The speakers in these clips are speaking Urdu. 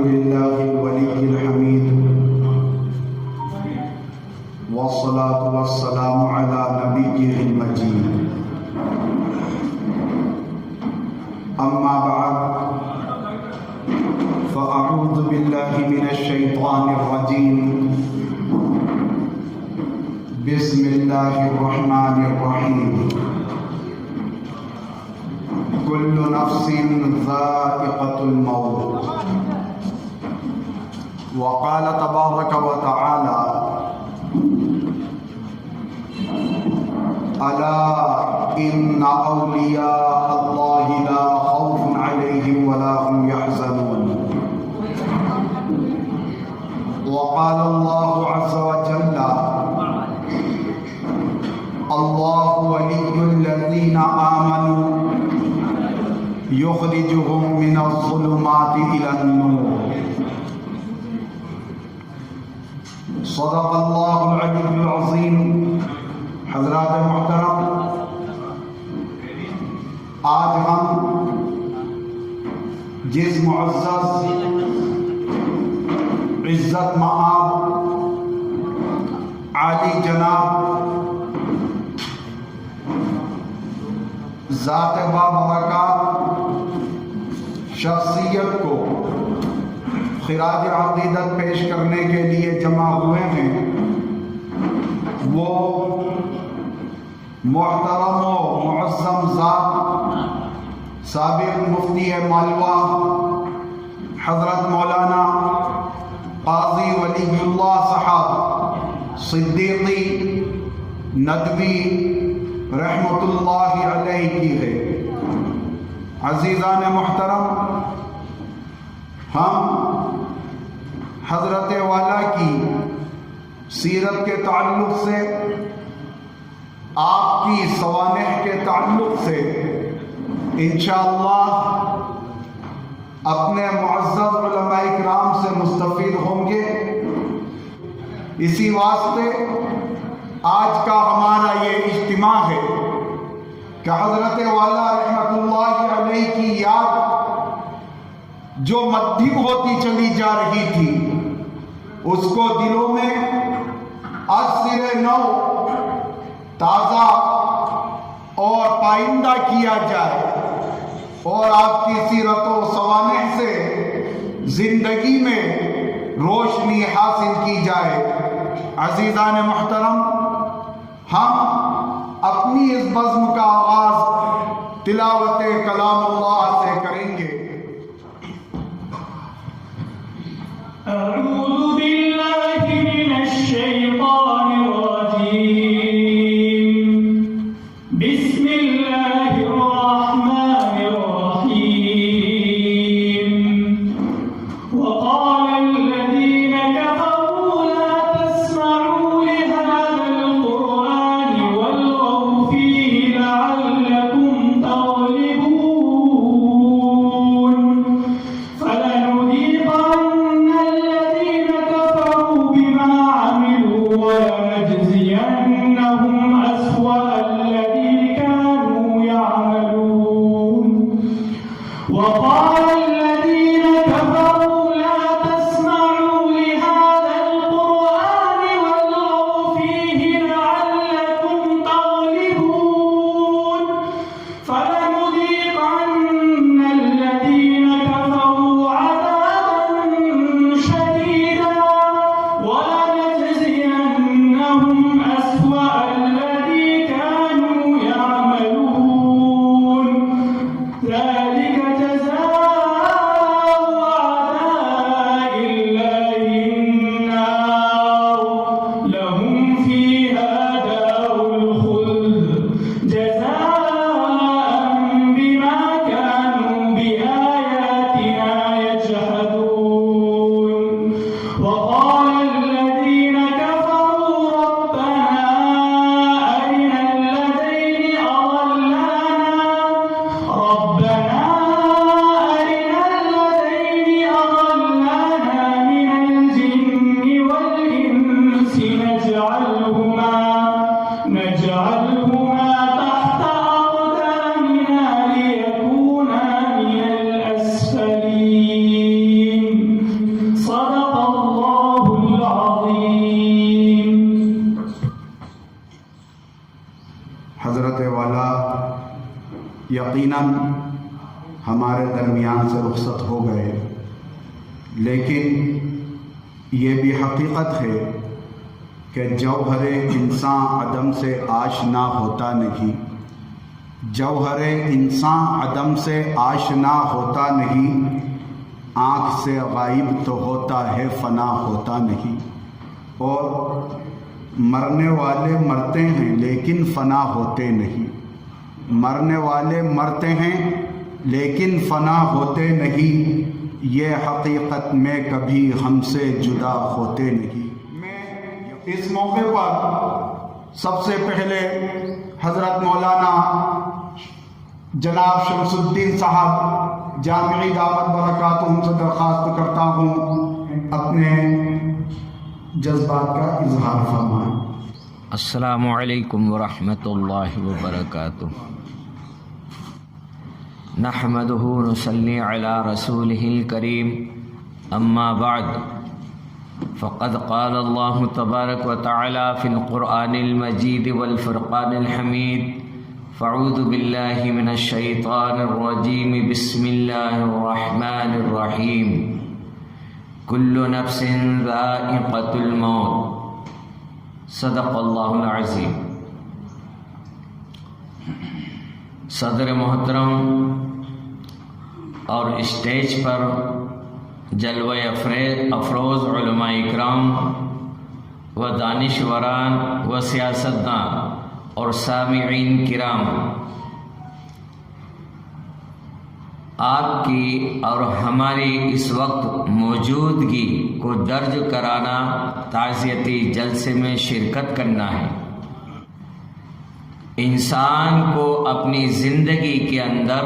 لله الولي الحميد والصلاة والسلام على نبيه المجيد أما بعد فأعوذ بالله من الشيطان الرجيم بسم الله الرحمن الرحيم كل نفس ذائقة الموت وقال تبارك وتعالى ألا إن أولياء الله لا خوف عليهم ولا هم يحزنون وقال الله عز وجل الله ولي الذين آمنوا يخرجهم من الظلمات إلى النور صدق اللہ العلی العظیم. حضرات محترم، آج ہم جس معزز عزت مآب عالی جناب ذات بابرکات شخصیت کو خراج عقیدت پیش کرنے کے لیے جمع ہوئے ہیں، وہ محترم و معظم ذات سابق مفتی مالوہ حضرت مولانا قاضی ولی اللہ صاحب صدیقی ندوی رحمت اللہ علیہ کی ہے. عزیزان محترم، ہم حضرت والا کی سیرت کے تعلق سے، آپ کی سوانح کے تعلق سے انشاءاللہ اپنے معزز علماء اکرام سے مستفید ہوں گے. اسی واسطے آج کا ہمارا یہ اجتماع ہے کہ حضرت والا رحمت اللہ علیہ کی یاد جو مدھم ہوتی چلی جا رہی تھی، اس کو دلوں میں از سر نو تازہ اور پائندہ کیا جائے اور آپ کی سیرت و سوانح سے زندگی میں روشنی حاصل کی جائے. عزیزان محترم، ہم اپنی اس بزم کا آغاز تلاوت کلام اللہ سے کریں گے. اعوذ باللہ من الشیطان الرجیم بسم اللہ الرحمن الرحیم وقال الذین کفروا لا تسمعوا لهذا القرآن والغوا فیہ لعلکم تغلبون یقیناً ہمارے درمیان سے رخصت ہو گئے، لیکن یہ بھی حقیقت ہے کہ جوہر انسان عدم سے آشنا ہوتا نہیں، جوہر انسان عدم سے آشنا ہوتا نہیں، آنکھ سے غائب تو ہوتا ہے فنا ہوتا نہیں، اور مرنے والے مرتے ہیں لیکن فنا ہوتے نہیں، مرنے والے مرتے ہیں لیکن فنا ہوتے نہیں، یہ حقیقت میں کبھی ہم سے جدا ہوتے نہیں۔ میں اس موقع پر سب سے پہلے حضرت مولانا جناب شمس الدین صاحب جامعی دعوت برکاتہم سے درخواست کرتا ہوں اپنے جذبات کا اظہار فرمائیں۔ السلام علیکم ورحمۃ اللہ وبرکاتہ۔ نحمده ونصلي على رسوله الكريم، اما بعد، فقد قال الله تبارك وتعالى في القرآن المجيد والفرقان الحميد، فاعوذ بالله من الشيطان الرجيم، بسم الله الرحمن الرحيم، كل نفس ذائقة الموت، صدق اللہ العظیم۔ صدر محترم اور اسٹیج پر جلوہ افروز علماء اکرام و دانشوران و سیاستداں اور سامعین کرام، آپ کی اور ہماری اس وقت موجودگی کو درج کرانا، تعزیتی جلسے میں شرکت کرنا ہے۔ انسان کو اپنی زندگی کے اندر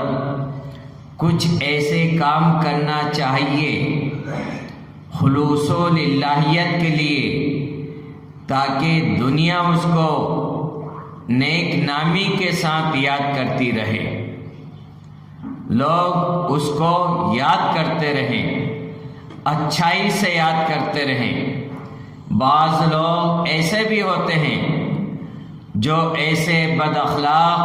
کچھ ایسے کام کرنا چاہیے خلوص و للہیت کے لیے، تاکہ دنیا اس کو نیک نامی کے ساتھ یاد کرتی رہے، لوگ اس کو یاد کرتے رہیں، اچھائی سے یاد کرتے رہیں۔ بعض لوگ ایسے بھی ہوتے ہیں جو ایسے بد اخلاق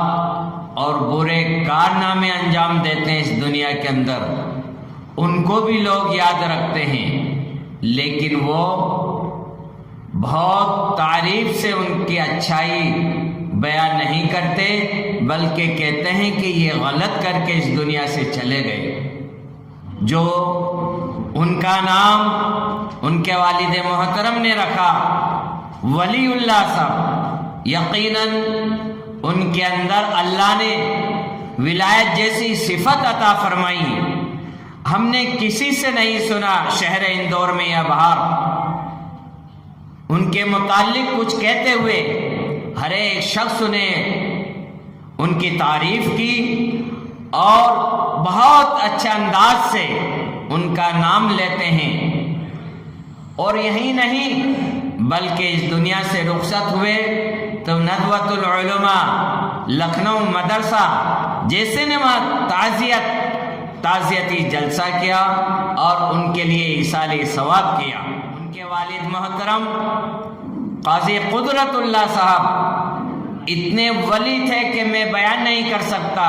اور برے کارنامے انجام دیتے ہیں اس دنیا کے اندر، ان کو بھی لوگ یاد رکھتے ہیں، لیکن وہ بہت تعریف سے ان کی اچھائی بیان نہیں کرتے، بلکہ کہتے ہیں کہ یہ غلط کر کے اس دنیا سے چلے گئے۔ جو ان کا نام ان کے والد محترم نے رکھا ولی اللہ صاحب، یقیناً ان کے اندر اللہ نے ولایت جیسی صفت عطا فرمائی۔ ہم نے کسی سے نہیں سنا شہر اندور میں یا باہر ان کے متعلق کچھ کہتے ہوئے، ہر ایک شخص نے ان کی تعریف کی اور بہت اچھے انداز سے ان کا نام لیتے ہیں۔ اور یہی نہیں بلکہ اس دنیا سے رخصت ہوئے تو ندوۃ العلماء لکھنؤ مدرسہ جیسے نے وہاں تعزیتی جلسہ کیا اور ان کے لیے ایصال ثواب کیا۔ ان کے والد محترم قاضی قدرت اللہ صاحب اتنے ولی تھے کہ میں بیان نہیں کر سکتا،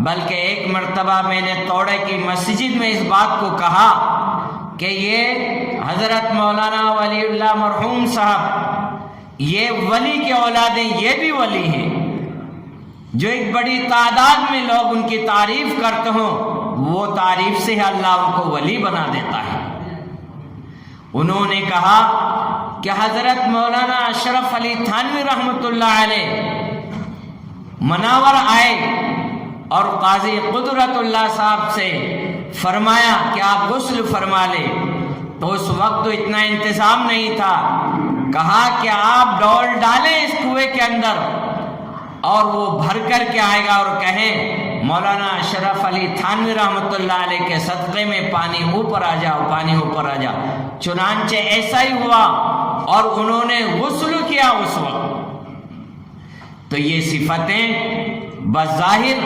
بلکہ ایک مرتبہ میں نے توڑے کی مسجد میں اس بات کو کہا کہ یہ حضرت مولانا ولی اللہ مرحوم صاحب، یہ ولی کے اولادیں، یہ بھی ولی ہیں، جو ایک بڑی تعداد میں لوگ ان کی تعریف کرتے ہوں، وہ تعریف سے اللہ ان کو ولی بنا دیتا ہے۔ انہوں نے کہا کہ حضرت مولانا اشرف علی تھانوی رحمۃ اللہ علیہ مناور آئے اور قاضی قدرت اللہ صاحب سے فرمایا کہ آپ غسل فرما لیں، تو اس وقت تو اتنا انتظام نہیں تھا، کہا کہ آپ ڈول ڈالیں اس کنویں کے اندر اور وہ بھر کر کے آئے گا، اور کہیں مولانا اشرف علی تھانوی رحمۃ اللہ علیہ کے صدقے میں پانی اوپر آ جاؤ، پانی اوپر آ جاؤ۔ چنانچہ ایسا ہی ہوا اور انہوں نے غسل کیا اس وقت۔ تو یہ صفتیں بظاہر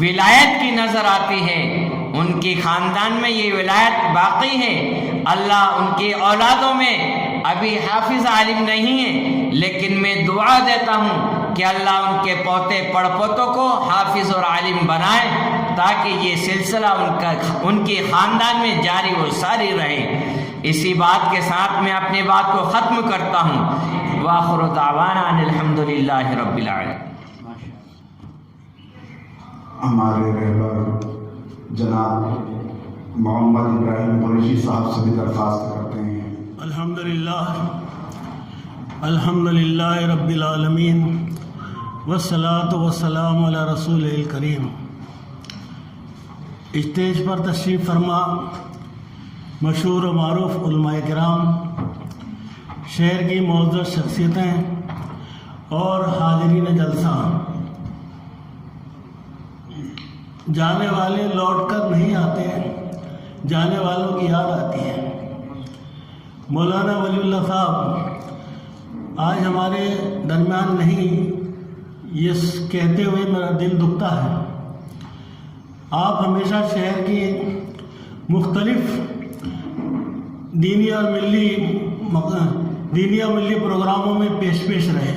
ولایت کی نظر آتی ہیں، ان کی خاندان میں یہ ولایت باقی ہے۔ اللہ ان کی اولادوں میں ابھی حافظ عالم نہیں ہے، لیکن میں دعا دیتا ہوں کہ اللہ ان کے پوتے پڑ پوتوں کو حافظ اور عالم بنائے، تاکہ یہ سلسلہ ان کے خاندان میں جاری و ساری رہے۔ اسی بات کے ساتھ میں اپنی بات کو ختم کرتا ہوں۔ وآخر دعوانا ان الحمدللہ رب العالمین۔ ہمارے رہبر جناب محمد ابراہیم قریشی صاحب سے بھی درخواست کرتے ہیں۔ الحمدللہ رب العالمین والصلاة والسلام علی رسول الکریم۔ اسٹیج پر تشریف فرما مشہور و معروف علماء کرام، شہر کی معزز شخصیتیں اور حاضرین جلسہ، جانے والے لوٹ کر نہیں آتے، جانے والوں کی یاد آتی ہے۔ مولانا ولی اللہ صاحب آج ہمارے درمیان نہیں، یہ کہتے ہوئے میرا دل دکھتا ہے۔ آپ ہمیشہ شہر کی مختلف دینی اور ملی پروگراموں میں پیش رہے۔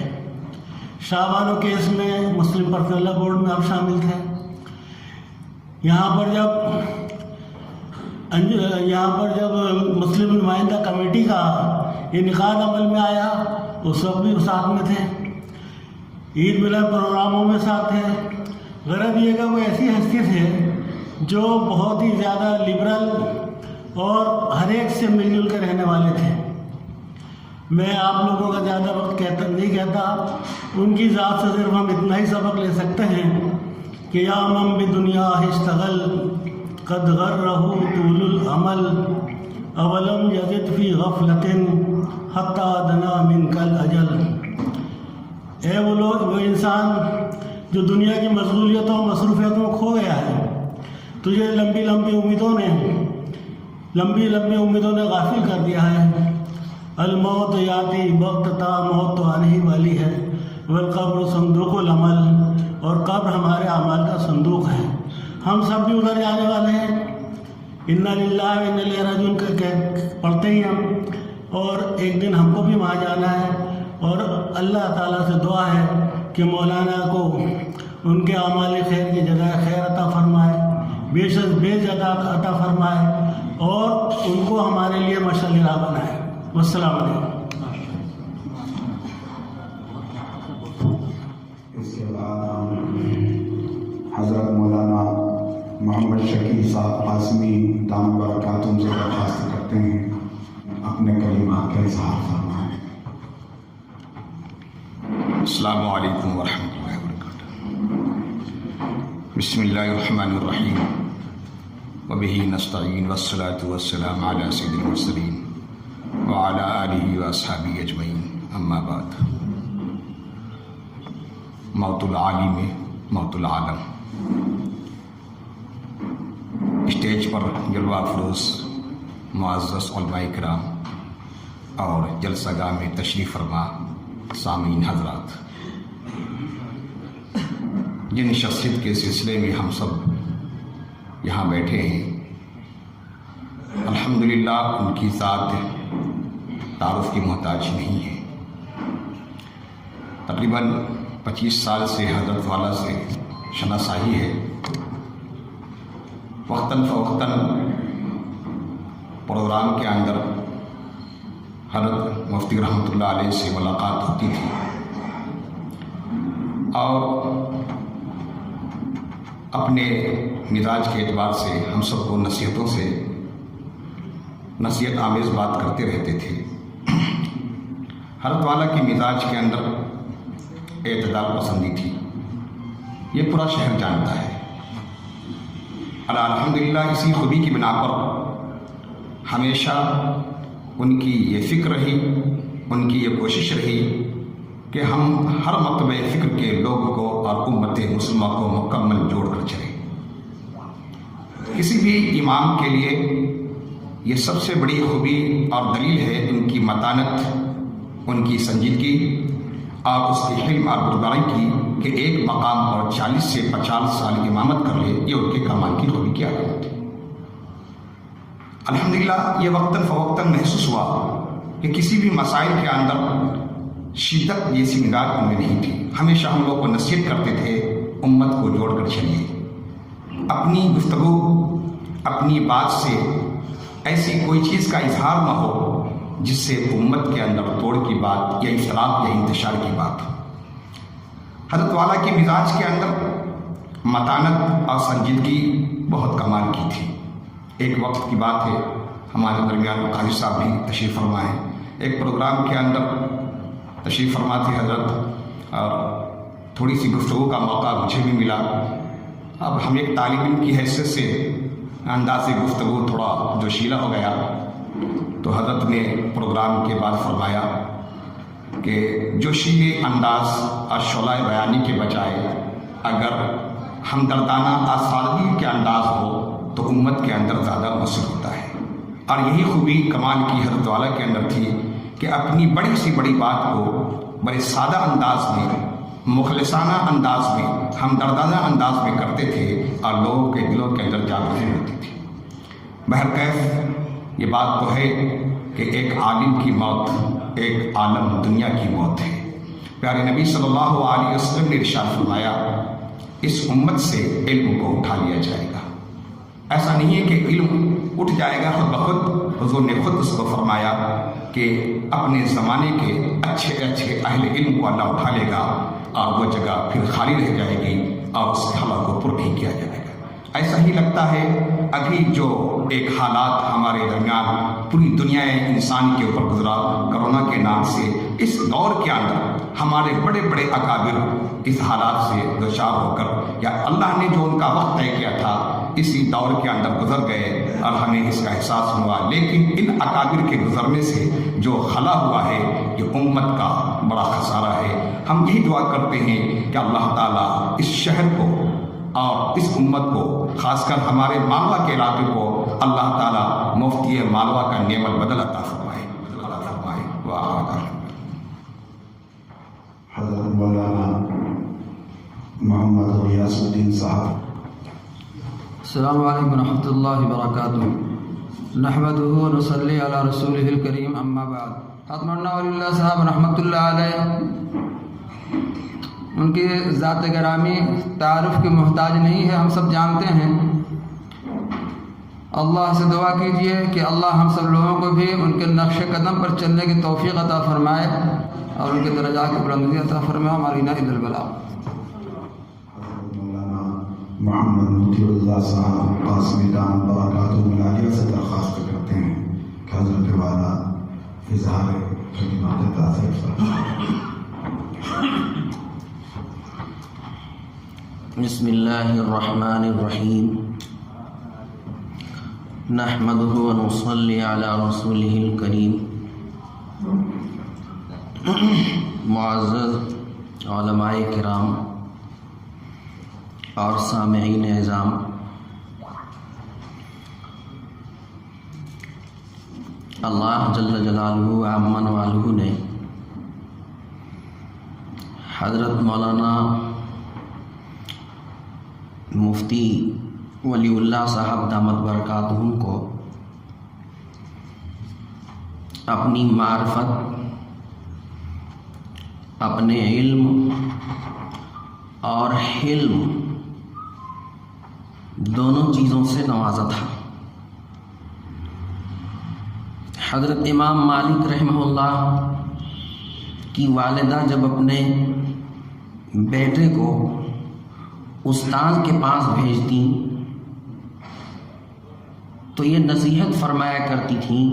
شعبان و کیس میں مسلم پرسنل بورڈ میں آپ شامل تھے۔ یہاں پر جب مسلم نمائندہ کمیٹی کا انعقاد عمل میں آیا، اس وقت بھی ساتھ میں تھے۔ عید ملاد پروگراموں میں ساتھ تھے۔ غرض یہ کہ وہ ایسی حیثیت ہے جو بہت ہی زیادہ لبرل اور ہر ایک سے مل جل کے رہنے والے تھے۔ میں آپ لوگوں کا زیادہ وقت نہیں کہتا، ان کی ذات سے صرف ہم اتنا ہی سبق لے سکتے ہیں کہ یا من بدنیا اشتغل قد غرہ طول العمل اولم یزد فی غفلۃ حتی دنا منک الاجل۔ اے وہ انسان جو دنیا کی مشغولیتوں اور مصروفیتوں میں کھو گیا ہے، تجھے لمبی لمبی امیدوں نے غافل کر دیا ہے۔ الموت یاتی بغتتا، موت تو آنے ہی والی ہے۔ والقبر صندوق العمل، اور قبر ہمارے اعمال کا صندوق ہے۔ ہم سب بھی ادھر جانے والے ہیں۔ انا للہ و انا الیہ راجعون پڑھتے ہی ہم، اور ایک دن ہم کو بھی وہاں جانا ہے۔ اور اللہ تعالیٰ سے دعا ہے کہ مولانا کو ان کے اعمال خیر کی جزائے خیر عطا فرمائے، بے زیادہ عطا فرمائے، اور ان کو ہمارے لیے مشعل راہ بنائے۔ والسلام علیکم۔ اس کے بعد ہم حضرت مولانا محمد شکیل صاحب قاسمی دام برکاتہم سے درخواست کرتے ہیں اپنے کلمات کا اظہار فرمائیں۔ السلام علیکم ورحمۃ اللہ وبرکاتہ۔ بسم اللہ الرحمن الرحیم وبہ نستعین والصلاۃ والسلام علی سید المرسلین وعلی آلہ واصحابہ اجمعین، اما بعد۔ موت العالم موت العالم۔ اسٹیج پر جلوہ افروز معزز علماء کرام اور جلسہ گاہ میں تشریف فرما سامعین حضرات، جن شخصیت کے سلسلے میں ہم سب یہاں بیٹھے ہیں، الحمدللہ ان کی ذات تعارف کی محتاج نہیں ہے۔ تقریباً 25 سال سے حضرت والا سے شناسائی ہے۔ وقتاً فوقتاً پروگرام کے اندر حضرت مفتی رحمۃ اللہ علیہ سے ملاقات ہوتی تھی، اور اپنے مزاج کے اعتبار سے ہم سب کو نصیحت آمیز بات کرتے رہتے تھے۔ حضرت والا کی مزاج کے اندر اعتدال پسندی تھی، یہ پورا شہر جانتا ہے۔ الحمدللہ اسی خوبی کی بنا پر ہمیشہ ان کی یہ فکر رہی، ان کی یہ کوشش رہی کہ ہم ہر مکتبہ فکر کے لوگوں کو اور امت مسلمہ کو مکمل جوڑ کر چلیں۔ کسی بھی امام کے لیے یہ سب سے بڑی خوبی اور دلیل ہے ان کی متانت، ان کی سنجیدگی اور اس کی حلم اور بردباری کی، کہ ایک مقام پر 40 سے 50 سال امامت کر لے، یہ ان کے کمال کی خوبی کی علامت ہے۔ الحمدللہ یہ وقتاً فوقتاً محسوس ہوا کہ کسی بھی مسائل کے اندر شدت یہ سنگار ان میں نہیں تھی. ہمیشہ ہم لوگ کو نصیحت کرتے تھے امت کو جوڑ کر چلیے. اپنی گفتگو اپنی بات سے ایسی کوئی چیز کا اظہار نہ ہو جس سے امت کے اندر توڑ کی بات یا افراط یا انتشار کی بات. حضرت والا کے مزاج کے اندر متانت اور سنجیدگی بہت کمال کی تھی. ایک وقت کی بات ہے، ہمارے درمیان قاری صاحب بھی تشریف فرما ہے. ایک پروگرام کے اندر تشریف فرما تھے حضرت، اور تھوڑی سی گفتگو کا موقع مجھے بھی ملا. اب ہم ایک طالب علم کی حیثیت سے انداز گفتگو تھوڑا جوشیلا ہو گیا، تو حضرت نے پروگرام کے بعد فرمایا کہ جوشیلے انداز اور شعلہ بیانی کے بجائے اگر ہمدردانہ اور سادگی کے انداز ہو تو امت کے اندر زیادہ مؤثر ہوتا ہے. اور یہی خوبی کمال کی حضرت والا کے اندر تھی کہ اپنی بڑی سی بڑی بات کو بڑے سادہ انداز میں، مخلصانہ انداز میں، ہمدردانہ انداز میں کرتے تھے اور لوگوں کے دلوں کے اندر جا گزر ہوتی تھی. بہرکیف یہ بات تو ہے کہ ایک عالم کی موت ایک عالم دنیا کی موت ہے. پیارے نبی صلی اللہ علیہ وسلم نے ارشاد فرمایا اس امت سے علم کو اٹھا لیا جائے گا. ایسا نہیں ہے کہ علم اٹھ جائے گا خود بخود. حضور نے خود اس کو فرمایا کہ اپنے زمانے کے اچھے اچھے اہل علم کو اللہ اٹھا لے گا اور وہ جگہ پھر خالی رہ جائے گی اور اس کے حلق کو پر نہیں کیا جائے گا. ایسا ہی لگتا ہے ابھی جو ایک حالات ہمارے درمیان پوری دنیا انسان کے اوپر گزرا کرونا کے نام سے، اس دور کے اندر ہمارے بڑے بڑے اکابر اس حالات سے دوچار ہو کر، یا اللہ نے جو ان کا وقت طے کیا تھا اسی دور کے اندر گزر گئے اور ہمیں اس کا احساس ہوا. لیکن ان اکابر کے گزرنے سے جو خلا ہوا ہے یہ امت کا بڑا خسارہ ہے. ہم یہی دعا کرتے ہیں کہ اللہ تعالیٰ اس شہر کو اور اس امت کو، خاص کر ہمارے مالوا کے علاقے کو، اللہ تعالیٰ مفتی مالوا کا نعم البدل عطا فرمائے. حضرت مولانا محمد غیاث الدین صاحب. السلام علیکم ورحمۃ اللہ وبرکاتہ. نحمدہ ونصلی علی رسولہ الکریم، اما بعد. حضرت مولانا ولی اللہ صاحب رحمۃ اللہ علیہ ان کی ذات گرامی تعارف کی محتاج نہیں ہے، ہم سب جانتے ہیں. اللہ سے دعا کیجئے کہ اللہ ہم سب لوگوں کو بھی ان کے نقش قدم پر چلنے کی توفیق عطا فرمائے اور ان کے درجات کی بلندی عطا فرمائے. ہماری نہ عید البلاء. مولانا محمد مفتی اللہ صاحب قاسمی دام برکاتہ العالیہ سے درخواست کرتے ہیں کہ حضرت والا اظہار کلمات تاثیر فرمائیں. بسم اللہ الرحمن الرحیم. نحمدہ ونصلی علی رسولہ الکریم. معزز علماء کرام اور سامعین اعظام، اللہ جل جلالہ عمن والہ نے حضرت مولانا مفتی ولی اللہ صاحب دامت برکاتہم کو اپنی معرفت، اپنے علم اور حلم دونوں چیزوں سے نوازا تھا. حضرت امام مالک رحمہ اللہ کی والدہ جب اپنے بیٹے کو استاد کے پاس بھیجتی تو یہ نصیحت فرمایا کرتی تھیں،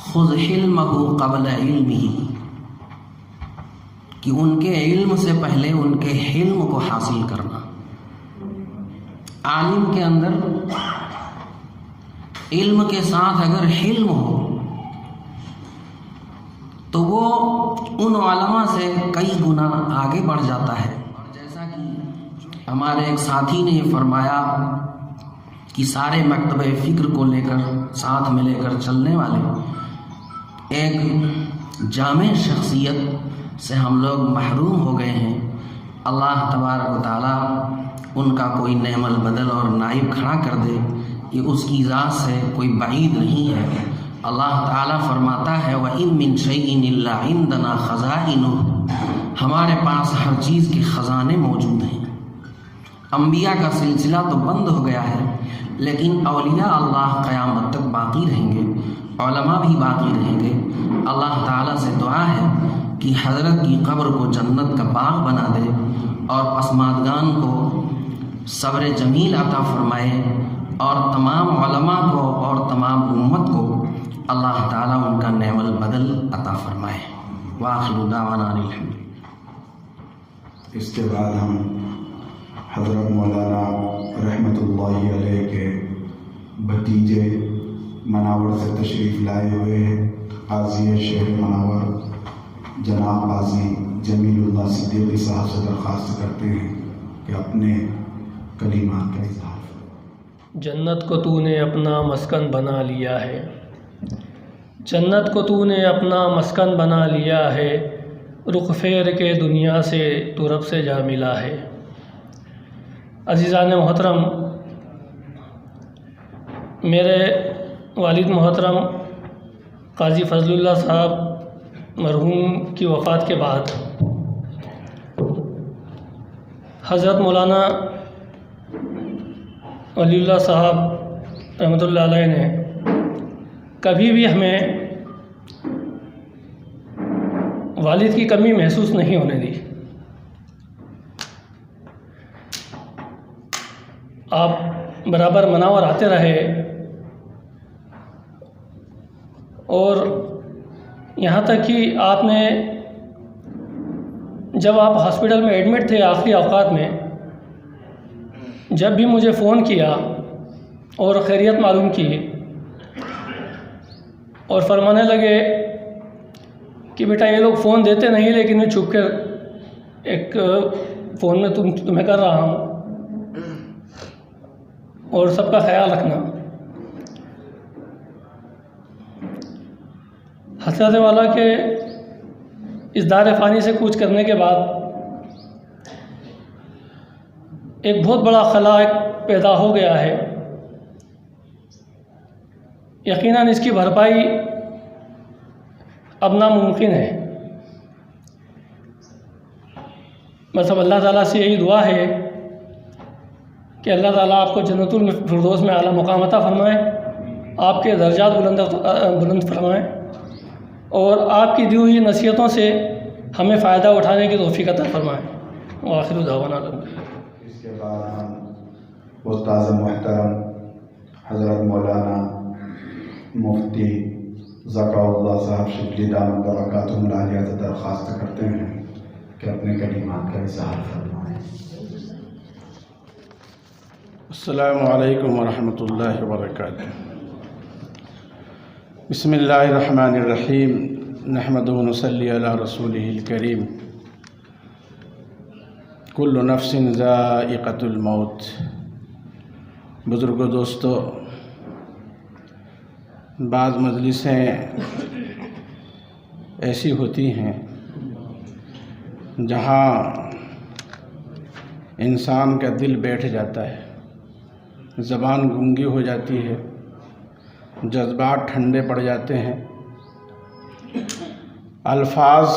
خذ حلمہ قبل علمہ، کہ ان کے علم سے پہلے ان کے حلم کو حاصل کرنا. عالم کے اندر علم کے ساتھ اگر حلم ہو تو وہ ان علماء سے کئی گنا آگے بڑھ جاتا ہے. جیسا کہ ہمارے ایک ساتھی نے یہ فرمایا کہ سارے مکتبہ فکر کو لے کر ساتھ میں لے کر چلنے والے ایک جامع شخصیت سے ہم لوگ محروم ہو گئے ہیں. اللہ تبارک و تعالیٰ ان کا کوئی نعم البدل اور نائب کھڑا کر دے، یہ اس کی ذات سے کوئی بعید نہیں ہے. اللہ تعالیٰ فرماتا ہے وَإِن مِّن شَيْءٍ إِلَّا عِندَنَا خَزَائِنُهُ، ہمارے پاس ہر چیز کے خزانے موجود ہیں۔ انبیاء کا سلسلہ تو بند ہو گیا ہے، لیکن اولیاء اللہ قیامت تک باقی رہیں گے، علماء بھی باقی رہیں گے۔ اللہ تعالیٰ سے دعا ہے کہ حضرت کی قبر کو جنت کا باغ بنا دے اور پسماندگان کو صبر جمیل عطا فرمائے، اور تمام علماء کو اور تمام امت کو اللہ تعالیٰ ان کا نعم البدل عطا فرمائے۔ وآخر دعوانا الحمد۔ اس کے بعد ہم حضرت مولانا رحمۃ اللہ علیہ کے بھتیجے مناور سے تشریف لائے ہوئے ہیں، قاضی شہر مناور جناب قاضی جمیل اللہ صدیقی صاحب سے درخواست کرتے ہیں کہ اپنے کلمات کا اظہار۔ جنت کو تو نے اپنا مسکن بنا لیا ہے، جنت کو تو نے اپنا مسکن بنا لیا ہے، رخ پھیر کے دنیا سے تو رب سے جا ملا ہے۔ عزیزان محترم، میرے والد محترم قاضی فضل اللہ صاحب مرحوم کی وفات کے بعد حضرت مولانا ولی اللہ صاحب رحمۃ اللہ علیہ نے کبھی بھی ہمیں والد کی کمی محسوس نہیں ہونے دی۔ آپ برابر مناور آتے رہے، اور یہاں تک کہ آپ نے جب آپ ہاسپٹل میں ایڈمٹ تھے آخری اوقات میں، جب بھی مجھے فون کیا اور خیریت معلوم کی اور فرمانے لگے کہ بیٹا یہ لوگ فون دیتے نہیں لیکن میں چھپ کر ایک فون میں تمہیں کر رہا ہوں اور سب کا خیال رکھنا۔ حسرت والا کے اس دار فانی سے کوچ کرنے کے بعد ایک بہت بڑا خلا پیدا ہو گیا ہے۔ یقیناً اس کی بھرپائی اب ناممکن ہے۔ بس اب اللہ تعالیٰ سے یہی دعا ہے کہ اللہ تعالیٰ آپ کو جنت الفردوس میں اعلیٰ مقام عطا فرمائے، آپ کے درجات بلند فرمائے، اور آپ کی دی ہوئی نصیحتوں سے ہمیں فائدہ اٹھانے کی توفیق عطا فرمائے۔ وآخر دعوانا اس کے بعد ہم استاذ محترم حضرت مولانا مفتی ذکا اللہ صاحب شبلی دامت برکاتہم العالیہ سے درخواست کرتے ہیں کہ اپنے کلمات کا اظہار فرمائیں۔ السلام علیکم ورحمۃ اللہ وبرکاتہ۔ بسم اللہ الرحمن الرحیم، نحمدہ ونصلی علی رسولہ الکریم۔ کل نفس ذائقۃ الموت۔ بزرگوں، دوستو، بعض مجلسیں ایسی ہوتی ہیں جہاں انسان کا دل بیٹھ جاتا ہے، زبان گنگی ہو جاتی ہے، جذبات ٹھنڈے پڑ جاتے ہیں، الفاظ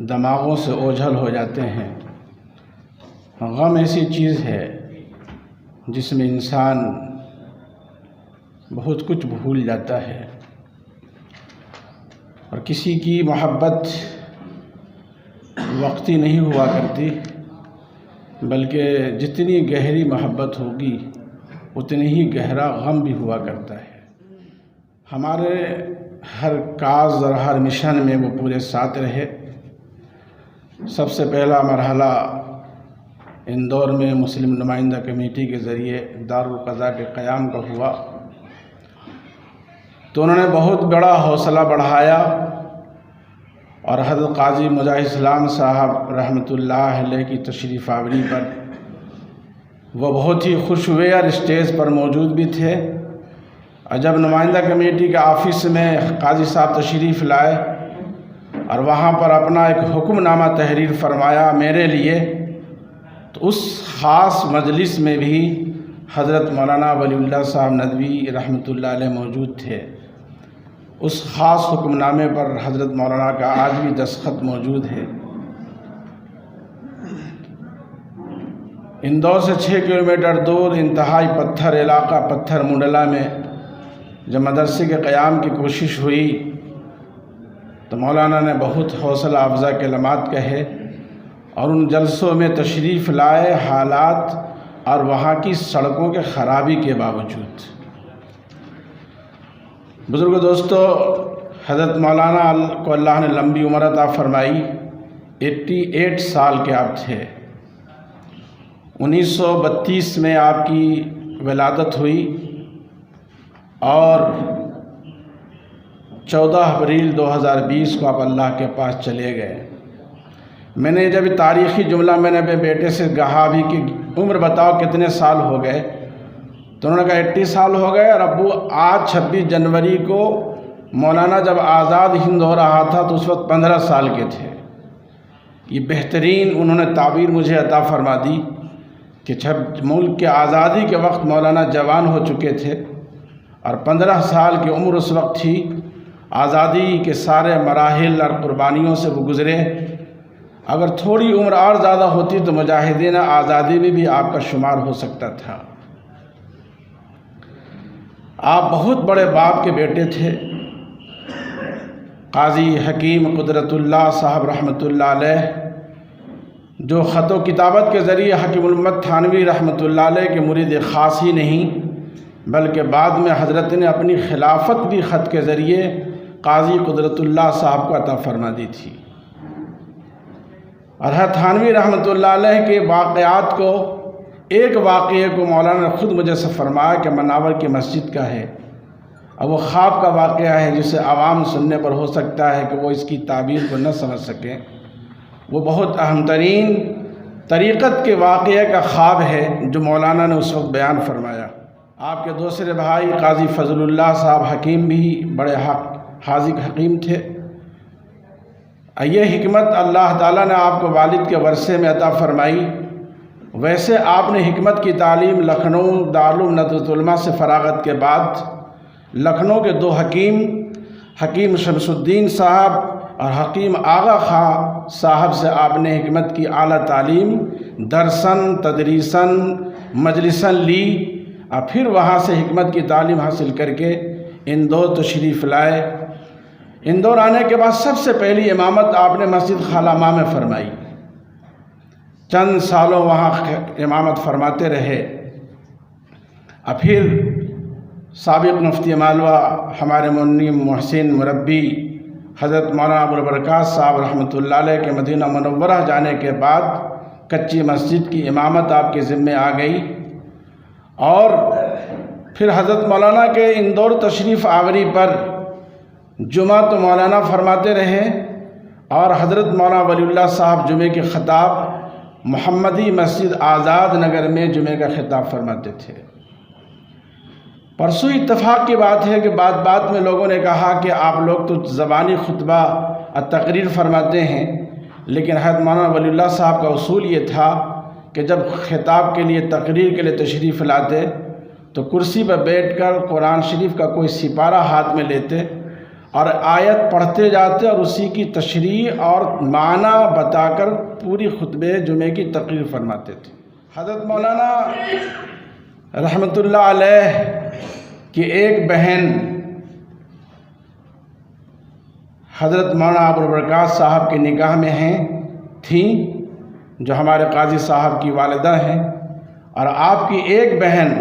دماغوں سے اوجھل ہو جاتے ہیں۔ غم ایسی چیز ہے جس میں انسان بہت کچھ بھول جاتا ہے، اور کسی کی محبت وقتی نہیں ہوا کرتی، بلکہ جتنی گہری محبت ہوگی اتنی ہی گہرا غم بھی ہوا کرتا ہے۔ ہمارے ہر کاز اور ہر مشن میں وہ پورے ساتھ رہے۔ سب سے پہلا مرحلہ اندور میں مسلم نمائندہ کمیٹی کے ذریعے دارالقضاء کے قیام کا ہوا، تو انہوں نے بہت بڑا حوصلہ بڑھایا، اور حضرت قاضی مجاہد اسلام صاحب رحمۃ اللہ علیہ کی تشریف آوری پر وہ بہت ہی خوش ہوئے اور اسٹیج پر موجود بھی تھے۔ اور جب نمائندہ کمیٹی کے آفس میں قاضی صاحب تشریف لائے اور وہاں پر اپنا ایک حکم نامہ تحریر فرمایا میرے لیے، تو اس خاص مجلس میں بھی حضرت مولانا ولی اللہ صاحب ندوی رحمۃ اللہ علیہ موجود تھے۔ اس خاص حکم نامے پر حضرت مولانا کا آج بھی دستخط موجود ہے۔ اندور سے 6 کلومیٹر دور انتہائی پتھر علاقہ پتھر منڈلا میں جب مدرسے کے قیام کی کوشش ہوئی تو مولانا نے بہت حوصلہ افزا کلمات کہے اور ان جلسوں میں تشریف لائے حالات اور وہاں کی سڑکوں کے خرابی کے باوجود۔ بزرگ دوستو، حضرت مولانا کو اللہ نے لمبی عمر عطا فرمائی۔ 88 سال کے آپ تھے۔ 1932 میں آپ کی ولادت ہوئی اور 14 اپریل 2020 کو آپ اللہ کے پاس چلے گئے۔ میں نے جب تاریخی جملہ میں نے اپنے بیٹے سے کہا بھی کہ عمر بتاؤ کتنے سال ہو گئے، تو انہوں نے کہا 80 سال ہو گئے، اور ابو آج 26 جنوری کو مولانا جب آزاد ہند ہو رہا تھا تو اس وقت 15 سال کے تھے۔ یہ بہترین انہوں نے تعبیر مجھے عطا فرما دی کہ جب ملک کے آزادی کے وقت مولانا جوان ہو چکے تھے اور 15 سال کی عمر اس وقت تھی۔ آزادی کے سارے مراحل اور قربانیوں سے وہ گزرے۔ اگر تھوڑی عمر اور زیادہ ہوتی تو مجاہدین آزادی میں بھی آپ کا شمار ہو سکتا تھا۔ آپ بہت بڑے باپ کے بیٹے تھے۔ قاضی حکیم قدرت اللہ صاحب رحمۃ اللہ علیہ، جو خط و کتابت کے ذریعے حکیم الامت تھانوی رحمۃ اللہ علیہ کے مرید خاص ہی نہیں بلکہ بعد میں حضرت نے اپنی خلافت بھی خط کے ذریعے قاضی قدرت اللہ صاحب کو عطا فرما دی تھی۔ اور حضرت تھانوی رحمۃ اللہ علیہ کے واقعات کو، ایک واقعے کو مولانا نے خود مجھے سے فرمایا کہ مناور کی مسجد کا ہے، اور وہ خواب کا واقعہ ہے جسے عوام سننے پر ہو سکتا ہے کہ وہ اس کی تعبیر کو نہ سمجھ سکیں۔ وہ بہت اہم ترین طریقت کے واقعے کا خواب ہے جو مولانا نے اس وقت بیان فرمایا۔ آپ کے دوسرے بھائی قاضی فضل اللہ صاحب حکیم بھی بڑے حاذق حکیم تھے۔ یہ حکمت اللہ تعالیٰ نے آپ کو والد کے ورثے میں عطا فرمائی۔ ویسے آپ نے حکمت کی تعلیم لکھنؤ دارالعلوم ندوۃ العلماء سے فراغت کے بعد لکھنؤ کے 2 حکیم، حکیم شمس الدین صاحب اور حکیم آغا خان صاحب سے آپ نے حکمت کی اعلیٰ تعلیم درسن تدریسن مجلسن لی، اور پھر وہاں سے حکمت کی تعلیم حاصل کر کے اندور تشریف لائے۔ اندور آنے کے بعد سب سے پہلی امامت آپ نے مسجد خالہ ماں میں فرمائی۔ چند سالوں وہاں امامت فرماتے رہے، اور پھر سابق مفتی مالوہ ہمارے منیم محسن مربی حضرت مولانا ابوالبرکات صاحب رحمۃ اللہ علیہ کے مدینہ منورہ جانے کے بعد کچی مسجد کی امامت آپ کے ذمے آ گئی، اور پھر حضرت مولانا کے اندور تشریف آوری پر جمعہ تو مولانا فرماتے رہے، اور حضرت مولانا ولی اللہ صاحب جمعے کے خطاب محمدی مسجد آزاد نگر میں جمعے کا خطاب فرماتے تھے۔ پرسوں اتفاق کی بات ہے کہ بات میں لوگوں نے کہا کہ آپ لوگ تو زبانی خطبہ اور تقریر فرماتے ہیں، لیکن حضرت مولانا ولی اللہ صاحب کا اصول یہ تھا کہ جب خطاب کے لیے تقریر کے لیے تشریف لاتے تو کرسی پر بیٹھ کر قرآن شریف کا کوئی سپارہ ہاتھ میں لیتے اور آیت پڑھتے جاتے اور اسی کی تشریح اور معنی بتا کر پوری خطبے جمعے کی تقریر فرماتے تھے۔ حضرت مولانا رحمۃ اللہ علیہ کی ایک بہن حضرت مولانا ابوالبرکات صاحب کے نکاح میں تھیں، جو ہمارے قاضی صاحب کی والدہ ہیں، اور آپ کی ایک بہن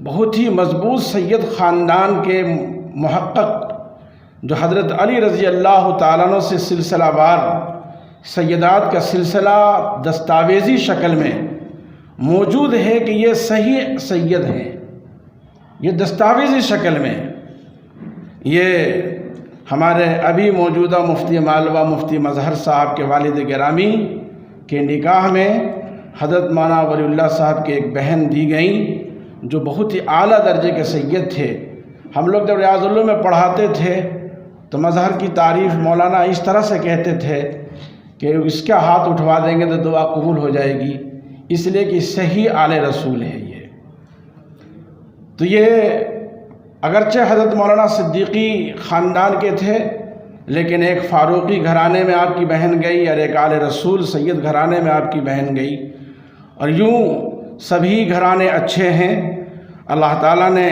بہت ہی مضبوط سید خاندان کے محقق جو حضرت علی رضی اللہ تعالیٰ عنہ سے سلسلہ وار سیدات کا سلسلہ دستاویزی شکل میں موجود ہے کہ یہ صحیح سید ہیں، یہ دستاویزی شکل میں یہ ہمارے ابھی موجودہ مفتی مالوہ مفتی مظہر صاحب کے والد گرامی کے نکاح میں حضرت مولانا ولی اللہ صاحب کی ایک بہن دی گئیں جو بہت ہی اعلیٰ درجے کے سید تھے۔ ہم لوگ جب ریاض العلوم میں پڑھاتے تھے تو مظہر کی تعریف مولانا اس طرح سے کہتے تھے کہ اس کا ہاتھ اٹھوا دیں گے تو دعا قبول ہو جائے گی، اس لیے کہ صحیح آل رسول ہے یہ۔ تو یہ اگرچہ حضرت مولانا صدیقی خاندان کے تھے، لیکن ایک فاروقی گھرانے میں آپ کی بہن گئی اور ایک آل رسول سید گھرانے میں آپ کی بہن گئی، اور یوں سبھی گھرانے اچھے ہیں۔ اللہ تعالیٰ نے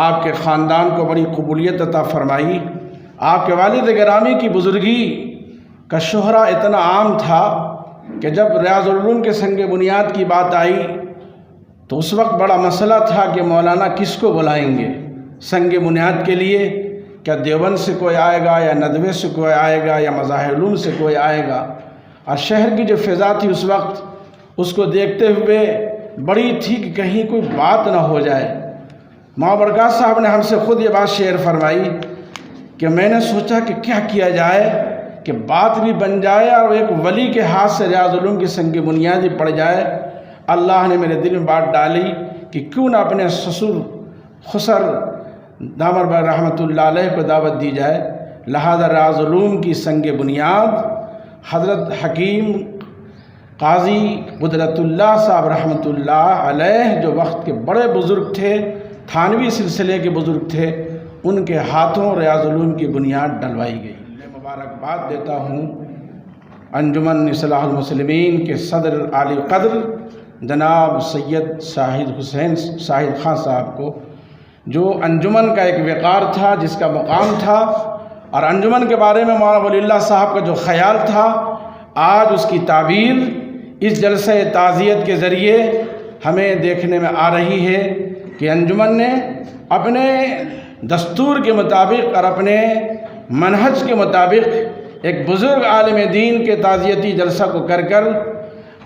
آپ کے خاندان کو بڑی قبولیت عطا فرمائی۔ آپ کے والد گرامی کی بزرگی کا شہرہ اتنا عام تھا کہ جب ریاض العلوم کے سنگ بنیاد کی بات آئی تو اس وقت بڑا مسئلہ تھا کہ مولانا کس کو بلائیں گے سنگ بنیاد کے لیے، کیا دیوبند سے کوئی آئے گا یا ندوے سے کوئی آئے گا یا مظاہر علوم سے کوئی آئے گا؟ اور شہر کی جو فضا تھی اس وقت، اس کو دیکھتے ہوئے بڑی تھی کہ کہیں کوئی بات نہ ہو جائے۔ مولانا برکات صاحب نے ہم سے خود یہ بات شیئر فرمائی کہ میں نے سوچا کہ کیا کیا جائے کہ بات بھی بن جائے اور ایک ولی کے ہاتھ سے ریاض العلوم کی سنگ بنیاد پڑ جائے۔ اللہ نے میرے دل میں بات ڈالی کہ کیوں نہ اپنے سسر خسر دامر بھائی رحمۃ اللہ علیہ کو دعوت دی جائے۔ لہذا ریاض العلوم کی سنگ بنیاد حضرت حکیم قاضی قدرت اللہ صاحب رحمۃ اللہ علیہ، جو وقت کے بڑے بزرگ تھے، تھانوی سلسلے کے بزرگ تھے، ان کے ہاتھوں ریاض العلوم کی بنیاد ڈلوائی گئی۔ میں مبارکباد دیتا ہوں انجمن اصلاح المسلمین کے صدر عالی قدر جناب سید شاہد خان صاحب کو، جو انجمن کا ایک وقار تھا، جس کا مقام تھا، اور انجمن کے بارے میں مولانا ولی اللہ صاحب کا جو خیال تھا، آج اس کی تعبیر اس جلسہ تعزیت کے ذریعے ہمیں دیکھنے میں آ رہی ہے کہ انجمن نے اپنے دستور کے مطابق اور اپنے منہج کے مطابق ایک بزرگ عالم دین کے تعزیتی جلسہ کو کر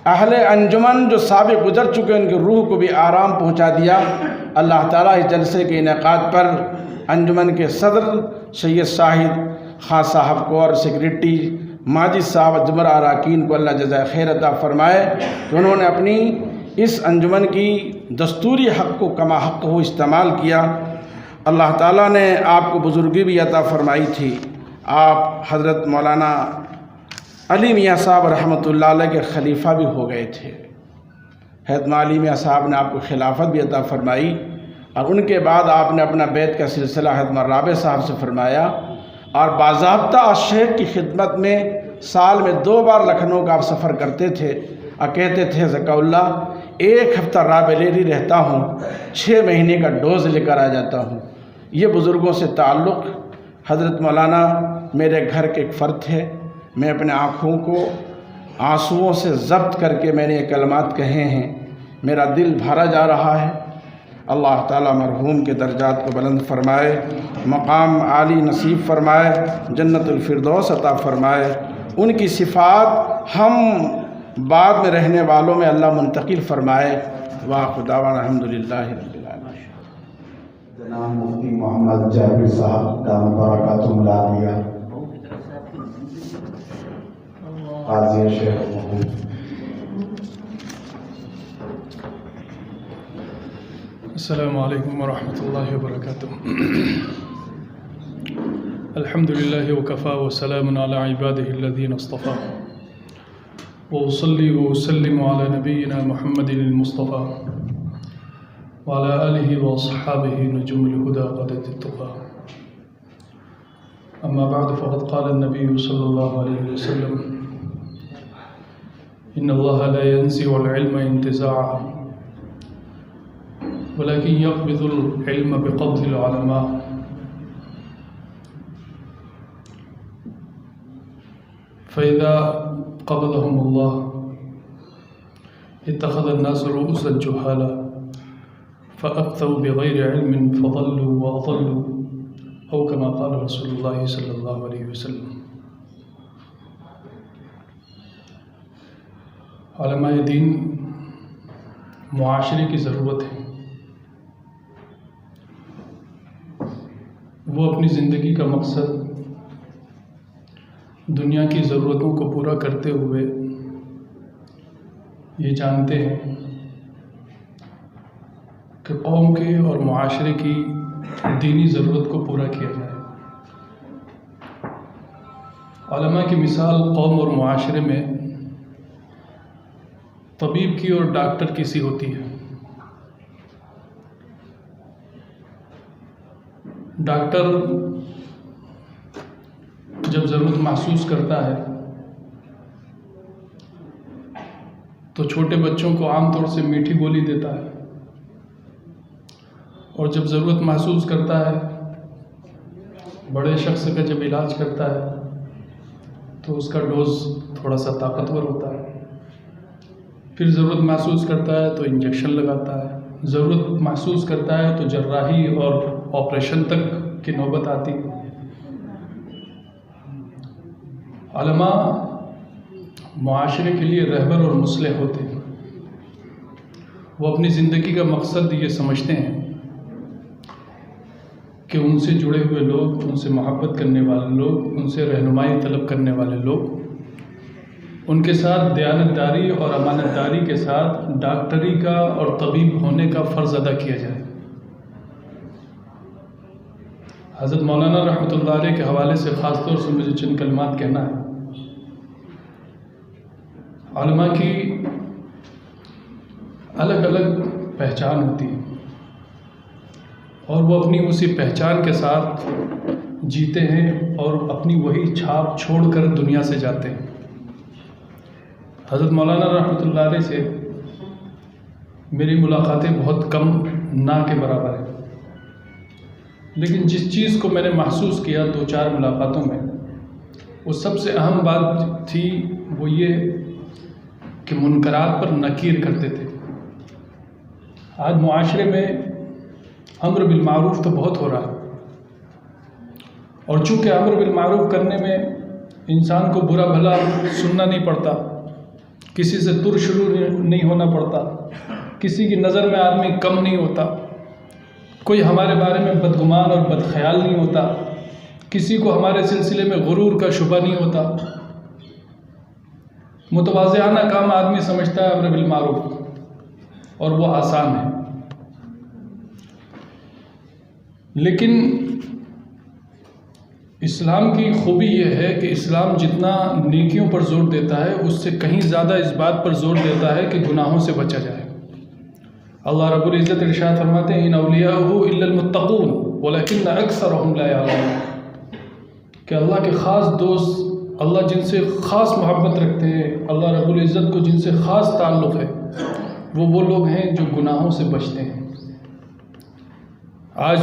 اہل انجمن جو سابق گزر چکے ان کی روح کو بھی آرام پہنچا دیا۔ اللہ تعالیٰ اس جلسے کے انعقاد پر انجمن کے صدر سید شاہد خان صاحب کو اور سیکریٹری ماجد صاحب جمرہ اراکین کو اللہ جزائے خیر عطا فرمائے کہ انہوں نے اپنی اس انجمن کی دستوری حق کو کما حق ہو استعمال کیا۔ اللہ تعالیٰ نے آپ کو بزرگی بھی عطا فرمائی تھی۔ آپ حضرت مولانا علی میاں صاحب رحمۃ اللہ علیہ کے خلیفہ بھی ہو گئے تھے۔ حضرت علی میاں صاحب نے آپ کو خلافت بھی عطا فرمائی، اور ان کے بعد آپ نے اپنا بیت کا سلسلہ حضرت رابع صاحب سے فرمایا، اور باضابطہ شیخ کی خدمت میں سال میں 2 بار لکھنؤ کا آپ سفر کرتے تھے، اور کہتے تھے ذکا اللہ 1 ہفتہ رابعیلی رہتا ہوں، 6 مہینے کا ڈوز لے کر آ جاتا ہوں۔ یہ بزرگوں سے تعلق حضرت مولانا میرے گھر کے ایک فرد تھے۔ میں اپنے آنکھوں کو آنسوؤں سے ضبط کر کے میں نے یہ کلمات کہے ہیں، میرا دل بھرا جا رہا ہے۔ اللہ تعالیٰ مرحوم کے درجات کو بلند فرمائے، مقام عالی نصیب فرمائے، جنت الفردوس عطا فرمائے۔ ان کی صفات ہم بعد میں رہنے والوں میں اللہ منتقل فرمائے۔ وآخر دعوانا الحمدللہ رب العالمین۔ جناب مفتی محمد جابر صاحب دامت برکاتہم العالیہ، قاضی شیخ محمود۔ السلام علیکم ورحمۃ اللہ وبرکاتہ۔ الحمد للہ وکفا وسلام علی عبادہ الذین اصطفیٰ، وأصلی وأسلم علی نبینا محمد المصطفیٰ وعلى آلہ وأصحابہ نجوم الہدى غدة التقى۔ اما بعد فقد قال النبی صلی اللہ علیہ وسلم ان اللہ لا ينزع العلم انتزاعا ولكن يقبض العلم بقبض العلماء۔ فإذا قبضهم الله اتخذ الناس رؤوسا جهالا فأفتوا بغير علم فضلوا وأضلوا، أو كما قال رسول الله صلى الله عليه وسلم۔ علماء دین معاشرے کی ضرورت ہے۔ وہ اپنی زندگی کا مقصد دنیا کی ضرورتوں کو پورا کرتے ہوئے یہ جانتے ہیں کہ قوم کے اور معاشرے کی دینی ضرورت کو پورا کیا جائے۔ علماء کی مثال قوم اور معاشرے میں طبیب کی اور ڈاکٹر کی سی ہوتی ہے۔ ڈاکٹر جب ضرورت محسوس کرتا ہے تو چھوٹے بچوں کو عام طور سے میٹھی گولی دیتا ہے، اور جب ضرورت محسوس کرتا ہے بڑے شخص کا جب علاج کرتا ہے تو اس کا ڈوز تھوڑا سا طاقتور ہوتا ہے، پھر ضرورت محسوس کرتا ہے تو انجیکشن لگاتا ہے، ضرورت محسوس کرتا ہے تو جراحی اور آپریشن تک کی نوبت آتی ہے۔ علماء معاشرے کے لیے رہبر اور مصلح ہوتے ہیں، وہ اپنی زندگی کا مقصد یہ سمجھتے ہیں کہ ان سے جڑے ہوئے لوگ، ان سے محبت کرنے والے لوگ، ان سے رہنمائی طلب کرنے والے لوگ، ان کے ساتھ دیانتداری اور امانت داری کے ساتھ ڈاکٹری کا اور طبیب ہونے کا فرض ادا کیا جائے۔ حضرت مولانا رحمۃ اللہ علیہ کے حوالے سے خاص طور سے مجھے چند کلمات کہنا ہے۔ علماء کی الگ الگ پہچان ہوتی ہے اور وہ اپنی اسی پہچان کے ساتھ جیتے ہیں اور اپنی وہی چھاپ چھوڑ کر دنیا سے جاتے ہیں۔ حضرت مولانا رحمۃ اللہ علیہ سے میری ملاقاتیں بہت کم نہ کے برابر ہیں، لیکن جس چیز کو میں نے محسوس کیا 2-4 ملاقاتوں میں، وہ سب سے اہم بات تھی وہ یہ کہ منکرات پر نکیر کرتے تھے۔ آج معاشرے میں امر بالمعروف تو بہت ہو رہا ہے، اور چونکہ امر بالمعروف کرنے میں انسان کو برا بھلا سننا نہیں پڑتا، کسی سے ترشرو نہیں ہونا پڑتا، کسی کی نظر میں آدمی کم نہیں ہوتا، کوئی ہمارے بارے میں بدگمان اور بدخیال نہیں ہوتا، کسی کو ہمارے سلسلے میں غرور کا شبہ نہیں ہوتا، متواضعانہ کام آدمی سمجھتا ہے امر بالمعروف، اور وہ آسان ہے۔ لیکن اسلام کی خوبی یہ ہے کہ اسلام جتنا نیکیوں پر زور دیتا ہے اس سے کہیں زیادہ اس بات پر زور دیتا ہے کہ گناہوں سے بچا جائے۔ اللہ رب العزت ارشاد فرماتے ہیں ان اولیاءہ الا المتقون ولکن اکثرهم لا یعلمون، کہ اللہ کے خاص دوست، اللہ جن سے خاص محبت رکھتے ہیں، اللہ رب العزت کو جن سے خاص تعلق ہے، وہ لوگ ہیں جو گناہوں سے بچتے ہیں۔ آج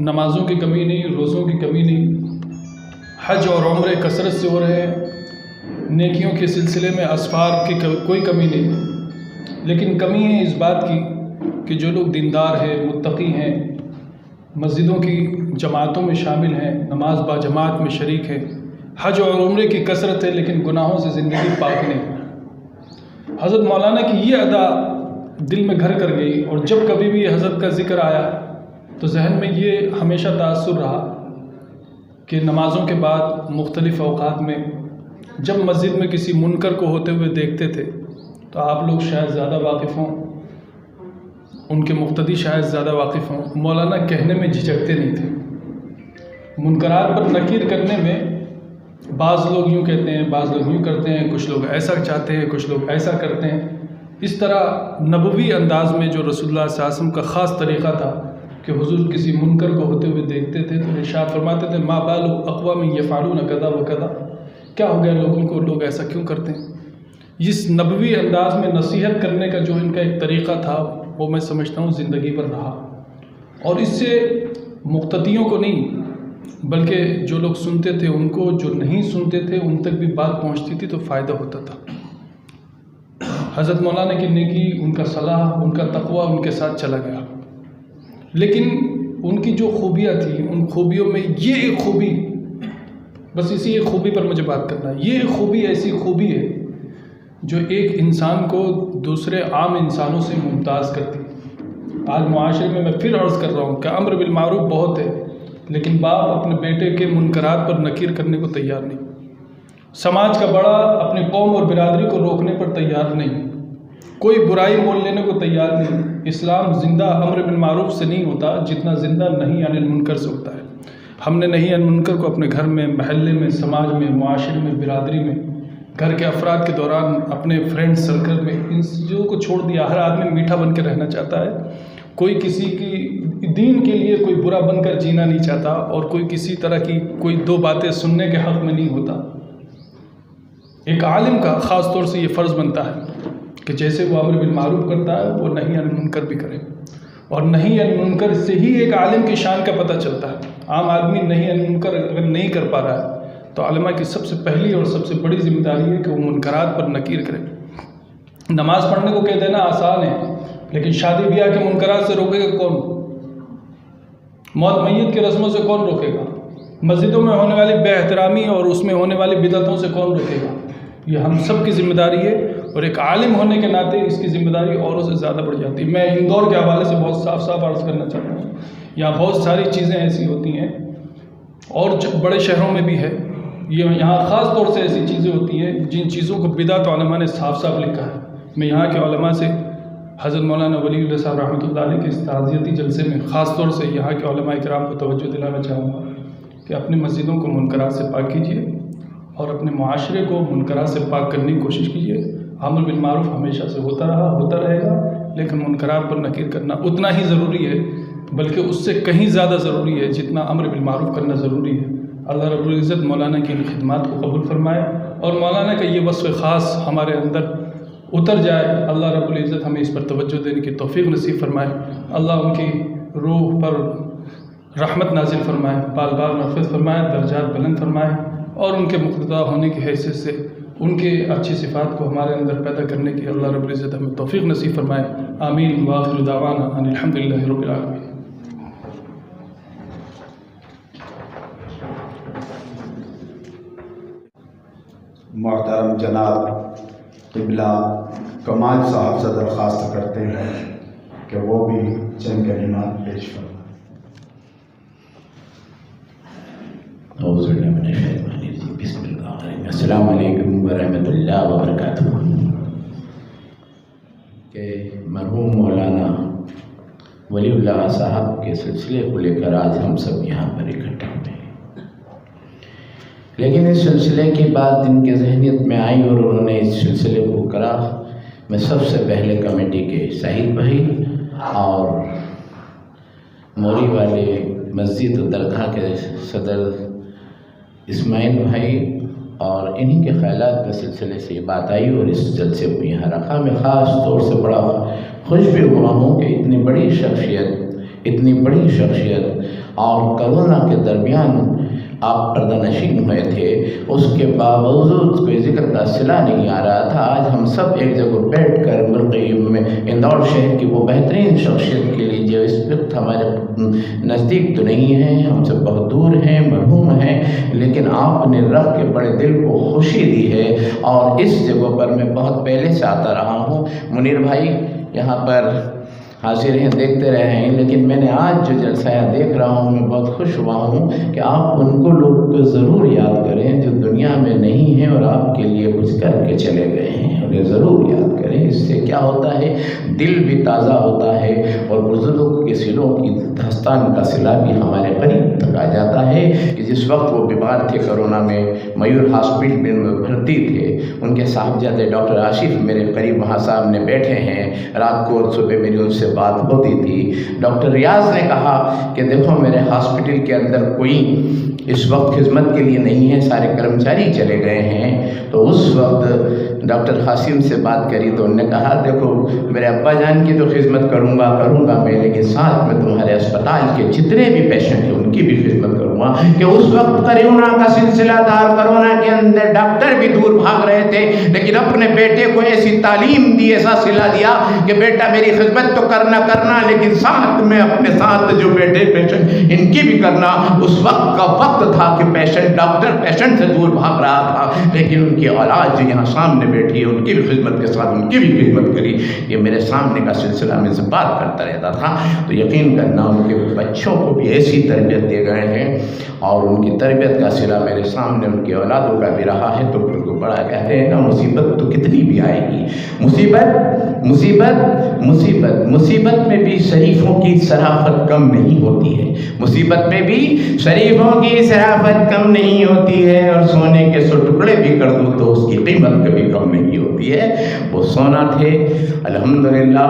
نمازوں کی کمی نہیں، روزوں کی کمی نہیں، حج اور عمرے کثرت سے ہو رہے ہیں، نیکیوں کے سلسلے میں اسفار کی کوئی کمی نہیں، لیکن کمی ہے اس بات کی کہ جو لوگ دیندار ہیں، متقی ہیں، مسجدوں کی جماعتوں میں شامل ہیں، نماز با جماعت میں شریک ہیں، حج اور عمرے کی کثرت ہے، لیکن گناہوں سے زندگی پاک نہیں۔ حضرت مولانا کی یہ ادا دل میں گھر کر گئی، اور جب کبھی بھی حضرت کا ذکر آیا تو ذہن میں یہ ہمیشہ تاثر رہا کہ نمازوں کے بعد مختلف اوقات میں جب مسجد میں کسی منکر کو ہوتے ہوئے دیکھتے تھے تو آپ لوگ شاید زیادہ واقف ہوں، ان کے مقتدی شاید زیادہ واقف ہوں، مولانا کہنے میں جھجکتے نہیں تھے۔ منکرات پر نکیر کرنے میں بعض لوگ یوں کہتے ہیں، بعض لوگ یوں کرتے ہیں، کچھ لوگ ایسا چاہتے ہیں، کچھ لوگ ایسا کرتے ہیں۔ اس طرح نبوی انداز میں جو رسول اللہ صلی اللہ علیہ وسلم کا خاص طریقہ تھا کہ حضور کسی منکر کو ہوتے ہوئے دیکھتے تھے تو ارشاد فرماتے تھے ما بال اقوام یفعلون کذا و کذا، کیا ہو گیا لوگوں کو، لوگ ایسا کیوں کرتے ہیں۔ اس نبوی انداز میں نصیحت کرنے کا جو ان کا ایک طریقہ تھا وہ میں سمجھتا ہوں زندگی پر رہا، اور اس سے مقتدیوں کو نہیں بلکہ جو لوگ سنتے تھے ان کو، جو نہیں سنتے تھے ان تک بھی بات پہنچتی تھی تو فائدہ ہوتا تھا۔ حضرت مولانا کی نیکی، ان کا صلاح، ان کا تقوی ان کے ساتھ چلا گیا، لیکن ان کی جو خوبیاں تھیں ان خوبیوں میں یہ ایک خوبی، بس اسی ایک خوبی پر مجھے بات کرنا ہے، یہ ایک خوبی ایسی خوبی ہے جو ایک انسان کو دوسرے عام انسانوں سے ممتاز کرتی ہے۔ آج معاشرے میں پھر عرض کر رہا ہوں کہ امر بالمعروف بہت ہے، لیکن باپ اپنے بیٹے کے منکرات پر نکیر کرنے کو تیار نہیں، سماج کا بڑا اپنی قوم اور برادری کو روکنے پر تیار نہیں، کوئی برائی مول لینے کو تیار نہیں۔ اسلام زندہ امر بالمعروف سے نہیں ہوتا جتنا زندہ نہیں عن المنکر سے ہوتا ہے۔ ہم نے نہیں عن منکر کو اپنے گھر میں، محلے میں، سماج میں، معاشرے میں، برادری میں، گھر کے افراد کے دوران، اپنے فرینڈ سرکل میں، ان چیزوں کو چھوڑ دیا۔ ہر آدمی میٹھا بن کے رہنا چاہتا ہے، کوئی کسی کی دین کے لیے کوئی برا بن کر جینا نہیں چاہتا، اور کوئی کسی طرح کی کوئی دو باتیں سننے کے حق میں نہیں ہوتا۔ ایک عالم کا خاص طور سے یہ فرض بنتا ہے کہ جیسے وہ امر بالمعروف کرتا ہے وہ نہی عن المنکر بھی کرے، اور نہی عن المنکر سے ہی ایک عالم کی شان کا پتہ چلتا ہے۔ عام آدمی نہی عن المنکر اگر نہیں کر پا رہا ہے تو علماء کی سب سے پہلی اور سب سے بڑی ذمہ داری ہے کہ وہ منکرات پر نکیر کرے۔ نماز پڑھنے کو کہہ دینا آسان ہے، لیکن شادی بیاہ کے منکرات سے روکے گا کون؟ موت میت کی رسموں سے کون روکے گا؟ مسجدوں میں ہونے والی بے احترامی اور اس میں ہونے والی بدعتوں سے کون روکے گا؟ یہ ہم سب کی ذمہ داری ہے، اور ایک عالم ہونے کے ناطے اس کی ذمہ داری اوروں سے زیادہ بڑھ جاتی ہے۔ میں اندور کے حوالے سے بہت صاف صاف عرض کرنا چاہتا ہوں، یہاں بہت ساری چیزیں ایسی ہوتی ہیں، اور بڑے شہروں میں بھی ہے، یہ یہاں خاص طور سے ایسی چیزیں ہوتی ہیں جن چیزوں کو بدعت علماء نے صاف صاف لکھا ہے۔ میں یہاں کے علماء سے حضرت مولانا ولی اللہ صاحب رحمۃ اللہ علیہ کے اس تعزیتی جلسے میں خاص طور سے یہاں کے علماء کرام کو توجہ دلانا چاہوں گا کہ اپنی مسجدوں کو منکرات سے پاک کیجیے، اور اپنے معاشرے کو منکرات سے پاک کرنے کی کوشش کیجیے۔ امر بالمعروف ہمیشہ سے ہوتا رہا، ہوتا رہے گا، لیکن منکرات پر نکیر کرنا اتنا ہی ضروری ہے، بلکہ اس سے کہیں زیادہ ضروری ہے جتنا امر بالمعروف کرنا ضروری ہے۔ اللہ رب العزت مولانا کی ان خدمات کو قبول فرمائے، اور مولانا کا یہ وصف خاص ہمارے اندر اتر جائے۔ اللہ رب العزت ہمیں اس پر توجہ دینے کی توفیق نصیب فرمائے۔ اللہ ان کی روح پر رحمت نازل فرمائے، بال بال مغفرت فرمائے، درجات بلند فرمائے، اور ان کے مقتدا ہونے کی حیثیت سے ان کے اچھی صفات کو ہمارے اندر پیدا کرنے کی اللہ رب العزت ہمیں توفیق نصیب فرمائے۔ آمین وآخر دعوانا ان الحمد للہ رب العالمین۔ محترم جناب قبلہ کمال صاحب سے درخواست کرتے ہیں کہ وہ بھی چند کلمات پیش فرمائیں۔ بسم اللہ، السلام علیکم ورحمۃ اللہ وبرکاتہ۔ کہ مرحوم مولانا ولی اللہ صاحب کے سلسلے کو لے کر آج ہم سب یہاں پر اکٹھے ہوئے ہیں، لیکن اس سلسلے کی بات ان کے ذہنیت میں آئی اور انہوں نے اس سلسلے کو کرا۔ میں سب سے پہلے کمیٹی کے شہید بھائی اور موری والے مسجد و درگاہ کے صدر اسماعیل بھائی اور انہی کے خیالات کے سلسلے سے یہ بات آئی اور اس جلسے کو یہاں رکھا۔ میں خاص طور سے بڑا خوش بھی ہوا ہوں کہ اتنی بڑی شخصیت اور کرونا کے درمیان آپ پردہ نشین ہوئے تھے، اس کے باوجود کوئی ذکر کا صلہ نہیں آ رہا تھا۔ آج ہم سب ایک جگہ بیٹھ کر مرقیم میں اندور شہر کی وہ بہترین شخصیت کے لیے جو اس وقت ہمارے نزدیک تو نہیں ہیں، ہم سے بہت دور ہیں، مرحوم ہیں، لیکن آپ نے رکھ کے بڑے دل کو خوشی دی ہے، اور اس جگہ پر میں بہت پہلے سے آتا رہا ہوں۔ منیر بھائی یہاں پر حاضر ہیں، دیکھتے رہے ہیں، لیکن میں نے آج جو جلسہ دیکھ رہا ہوں میں بہت خوش ہوا ہوں کہ آپ ان کو لوگ کو ضرور یاد کریں جو دنیا میں نہیں ہیں اور آپ کے لیے کچھ کر کے چلے گئے ہیں، انہیں ضرور یاد کریں۔ اس سے کیا ہوتا ہے، دل بھی تازہ ہوتا ہے، اور بزرگوں کے سلوں کی داستان کا صلہ بھی ہمارے قریب تک آ جاتا ہے۔ کہ جس وقت وہ بیمار تھے کرونا میں، میور ہاسپٹل میں بھرتی تھے، ان کے صاحبزادے ڈاکٹر آصف میرے قریب وہاں سامنے بیٹھے ہیں، رات کو اور صبح میری ان سے بات ہوتی تھی۔ ڈاکٹر ریاض نے کہا کہ دیکھو میرے ہاسپٹل کے اندر کوئی اس وقت خدمت کے لیے نہیں ہے، سارے کرمچاری چلے گئے ہیں۔ تو اس وقت ڈاکٹر قاسم سے بات کری تو انہوں نے کہا دیکھو میرے ابا جان کی تو خدمت کروں گا میں، لیکن ساتھ میں تمہارے اسپتال کے جتنے بھی پیشنٹ ہیں ان کی بھی خدمت کروں گا۔ کہ اس وقت کرونا کا سلسلہ تھا، کرونا کے اندر ڈاکٹر بھی دور بھاگ رہے تھے، لیکن اپنے بیٹے کو ایسی تعلیم دی، ایسا صلہ دیا کہ بیٹا میری خدمت تو کرنا لیکن ساتھ میں اپنے ساتھ جو بیٹے پیشنٹ ان کی بھی کرنا۔ اس وقت کا وقت تھا کہ ڈاکٹر پیشنٹ سے دور بھاگ رہا تھا، لیکن ان کی اولاد جو یہاں سامنے بیٹھی ہے ان کی بھی خدمت کے ساتھ ان کی بھی خدمت کری۔ یہ میرے سامنے کا سلسلہ میں سے بات کرتا رہتا تھا، تو یقین کرنا ان کے بچوں کو بھی ایسی تربیت دے گئے ہیں، اور ان کی تربیت کا صلہ میرے سامنے ان کی اولادوں کا بھی رہا ہے۔ تو ان کو بڑا کہتے ہیں نا، مصیبت تو کتنی بھی آئے گی، مصیبت مصیبت میں بھی شریفوں کی شرافت کم نہیں ہوتی ہے، مصیبت میں بھی شریفوں کی شرافت کم نہیں ہوتی ہے، اور سونے کے 100 ٹکڑے بھی کر دو تو اس کی قیمت کبھی کم نہیں ہوتی ہے، وہ سونا تھے۔ الحمدللہ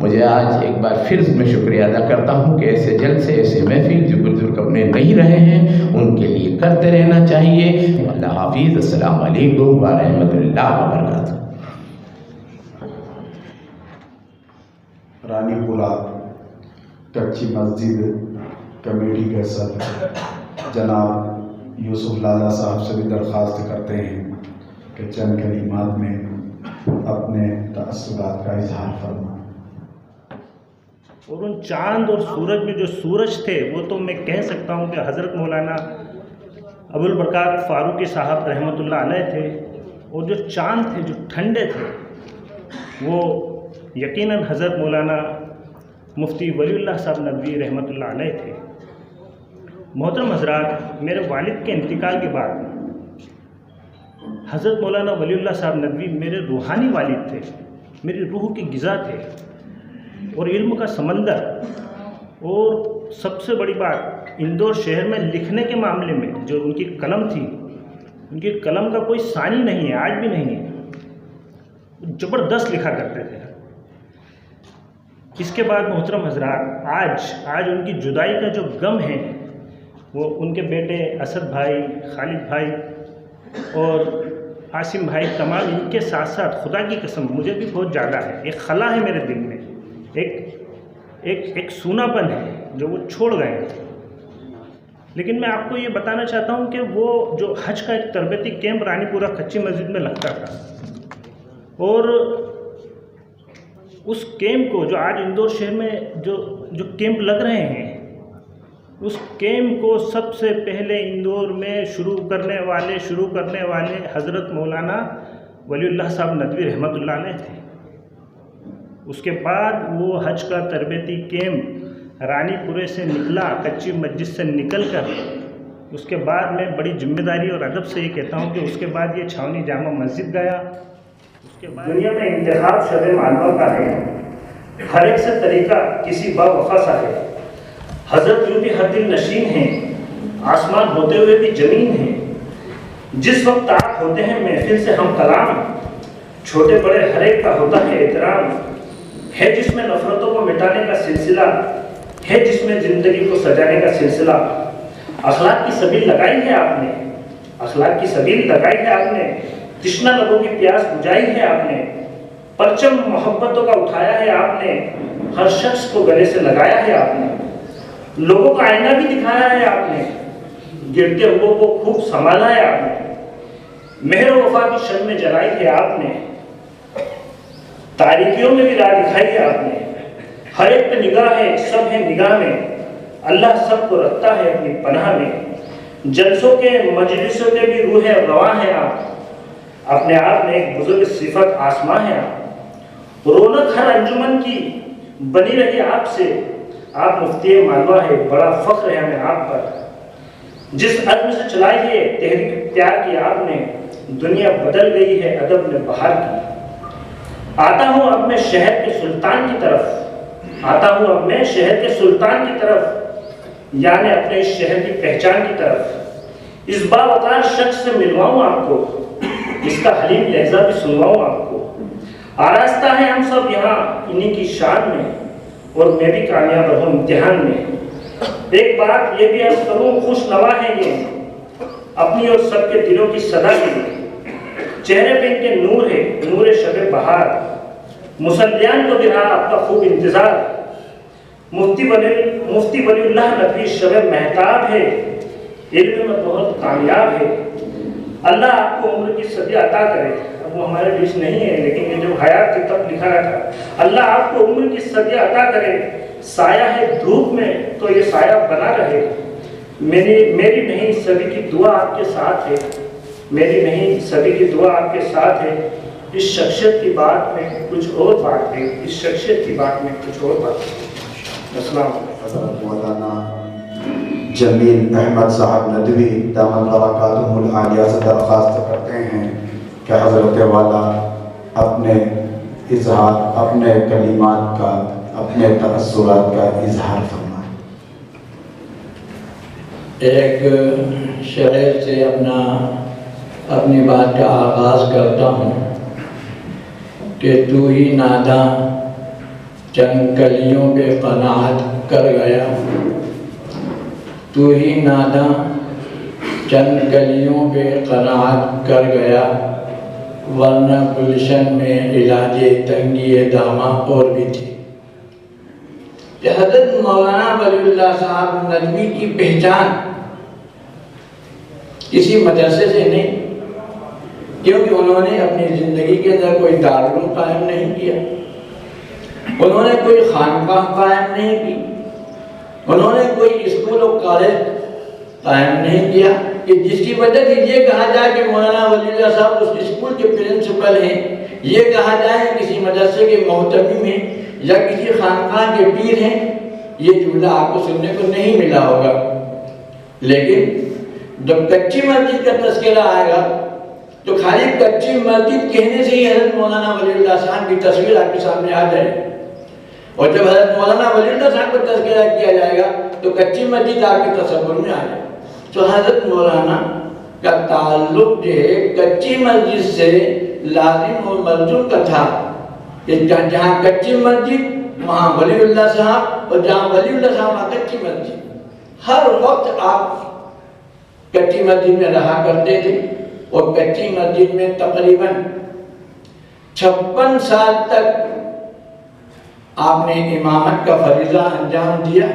مجھے آج ایک بار پھر میں شکریہ ادا کرتا ہوں کہ ایسے جلسے، ایسے محفل جو بزرگ اپنے نہیں رہے ہیں ان کے لیے کرتے رہنا چاہیے۔ اللہ حافظ، السلام علیکم ورحمۃ اللہ وبرکاتہ۔ رانی پورہ کچی مسجد کمیٹی کے صدر جناب یوسف لالا صاحب سے بھی درخواست کرتے ہیں کہ چند کلمات میں اپنے تأثرات کا اظہار فرمائیں۔ اور ان چاند اور سورج میں جو سورج تھے وہ تو میں کہہ سکتا ہوں کہ حضرت مولانا ابوالبرکات فاروقی صاحب رحمۃ اللہ علیہ تھے، اور جو چاند تھے جو ٹھنڈے تھے وہ یقیناً حضرت مولانا مفتی ولی اللہ صاحب ندوی رحمۃ اللہ علیہ تھے۔ محترم حضرات، میرے والد کے انتقال کے بعد حضرت مولانا ولی اللہ صاحب ندوی میرے روحانی والد تھے، میری روح کی غذا تھے اور علم کا سمندر۔ اور سب سے بڑی بات، اندور شہر میں لکھنے کے معاملے میں جو ان کی قلم تھی، ان کی قلم کا کوئی ثانی نہیں ہے، آج بھی نہیں ہے، زبردست لکھا کرتے تھے۔ اس کے بعد محترم حضرات، آج ان کی جدائی کا جو غم ہے وہ ان کے بیٹے اسد بھائی، خالد بھائی اور عاصم بھائی، تمام ان کے ساتھ ساتھ خدا کی قسم مجھے بھی بہت زیادہ ہے، ایک خلا ہے میرے دل میں، ایک سونا پن ہے جو وہ چھوڑ گئے ہیں۔ لیکن میں آپ کو یہ بتانا چاہتا ہوں کہ وہ جو حج کا ایک تربیتی کیمپ رانی پورہ کچی مسجد میں لگتا تھا، اور اس کیمپ کو جو آج اندور شہر میں جو کیمپ لگ رہے ہیں، اس کیمپ کو سب سے پہلے اندور میں شروع کرنے والے حضرت مولانا ولی اللہ صاحب ندوی رحمۃ اللہ علیہ تھے۔ اس کے بعد وہ حج کا تربیتی کیمپ رانی پورے سے نکلا، کچی مسجد سے نکل کر اس کے بعد میں بڑی ذمہ داری اور ادب سے یہ کہتا ہوں کہ اس کے بعد یہ چھاونی جامع مسجد گیا۔ دنیا میں انتخاب شب معلومہ کا ہے، ہر ایک سے طریقہ کسی با وفا سا ہے۔ حضرت یوں بھی ہر دل نشین ہیں، آسمان ہوتے ہوئے بھی زمین ہیں۔ جس وقت آپ ہوتے ہیں محفل سے ہم کلام، چھوٹے بڑے ہر ایک کا ہوتا ہے احترام۔ ہے جس میں نفرتوں کو مٹانے کا سلسلہ، ہے جس میں زندگی کو سجانے کا سلسلہ۔ اخلاق کی سبیل لگائی ہے آپ نے، اخلاق کی سبیل لگائی ہے آپ نے، تشنہ لبوں کی پیاس بجھائی ہے آپ نے، پرچم محبتوں کا اٹھایا ہے آپ نے، ہر شخص کو گلے سے لگایا ہے آپ نے، لوگوں کا آئینہ بھی دکھایا ہے آپ نے، گرتے ہوئے کو خوب سنبھالا ہے آپ نے، مہر و وفا کی شمع جلائی ہے آپ نے، تاریکیوں میں بھی راہ دکھائی ہے آپ نے۔ ہر ایک پہ نگاہ ہے، سب ہے نگاہ میں، اللہ سب کو رکھتا ہے اپنی پناہ میں۔ جلسوں کے مجلسوں کے بھی روح رواں ہیں آپ، اپنے آپ میں ایک بزرگ صفت آسماں ہیں آپ۔ رونق ہر انجمن کی بنی رہی آپ سے، آپ مفتی مالوہ ہے، بڑا فخر ہے ہمیں آپ پر۔ جس عزم سے چلائی ہے تحریک پیار کی آپ نے، دنیا بدل گئی ہے ادب نے بہار کی۔ آتا ہوں اب میں شہر کے سلطان کی طرف، آتا ہوں اب میں شہر کے سلطان کی طرف، یعنی اپنے اس شہر کی پہچان کی طرف۔ اس باوقار شخص سے ملواؤں آپ کو، اس کا حلیم لہجہ بھی سنواؤں آپ کو۔ آراستہ ہیں ہم سب یہاں انہی کی شان میں، اور میں بھی کامیاب رہوں امتحان میں۔ ایک بات یہ بھی عرض کروں، خوش نوا ہے یہ اپنی اور سب کے دلوں کی صدا کے لیے۔ چہرے پہ ان کے نور ہے، نور شب بہار، مسلیان کو بھی رہا آپ کا خوب انتظار۔ مفتی ولی اللہ ندوی شب مہتاب ہے، علم میں بہت کامیاب ہے۔ اللہ آپ کو عمر کی صدی عطا کرے۔ اب وہ ہمارے بیچ نہیں ہے، لیکن یہ جو حیات کی تب لکھا رہا تھا، اللہ آپ کو عمر کی صدی عطا کرے۔ سایہ ہے دھوپ میں تو یہ سایہ بنا رہے۔ میری نہیں سبھی کی دعا آپ کے ساتھ ہے، میری نہیں سبھی کی دعا آپ کے ساتھ ہے۔ اس شخصیت کی بات میں کچھ اور بات ہے، اس شخصیت کی بات میں کچھ اور بات ہے۔ السلام علیکم۔ حضرت مولانا جمیل احمد صاحب ندوی دامت برکاتہم العالیہ سے درخواست کرتے ہیں کہ حضرت والا اپنے اظہار اپنے کلمات کا، اپنے تأثرات کا اظہار فرمائیں۔ ایک شعر سے اپنی بات کا آغاز کرتا ہوں کہ تو ہی ناداں چند کلیوں پہ قناعت کر گیا، تو ہی ناداں چند کلیوں پہ قناعت کر گیا، ورنہ گلشن میں علاج تنگی داماں اور بھی تھی۔ کہ حضرت مولانا ولی اللہ صاحب ندوی کی پہچان کسی مدرسے سے نہیں، کیونکہ انہوں نے اپنی زندگی کے اندر کوئی دارالعلوم قائم نہیں کیا، انہوں نے کوئی خانقاہ قائم نہیں کی، انہوں نے کوئی اسکول و کالج قائم نہیں کیا کہ جس کی وجہ سے یہ کہا جائے کہ مولانا ولی اللہ صاحب اس اسکول کے پرنسپل ہیں، یہ کہا جائے کسی مدرسے کے محتمم ہیں یا کسی خانقاہ کے پیر ہیں، یہ جملہ آپ کو سننے کو نہیں ملا ہوگا۔ لیکن جب کچی مسجد کا تذکرہ آئے گا تو خالی کچی مسجد کہنے سے ہی حضرت مولانا ولی اللہ صاحب کی تصویر آپ کے سامنے آ جائے، اور جب حضرت مولانا ولی اللہ صاحب کو تذکرہ کیا جائے گا تو کچی مسجد آپ کے تصور میں آ جائے۔ تو حضرت مولانا کا تعلق جو ہے کچی مسجد سے لازم و ملزوم کا تھا کہ جہاں کچی مسجد وہاں ولی اللہ صاحب، اور جہاں ولی اللہ صاحب وہاں کچی مسجد۔ ہر وقت آپ کچی مسجد میں رہا کرتے تھے، اور کچی مسجد میں تقریباً 56 سال تک آپ نے امامت کا فریضہ انجام دیا۔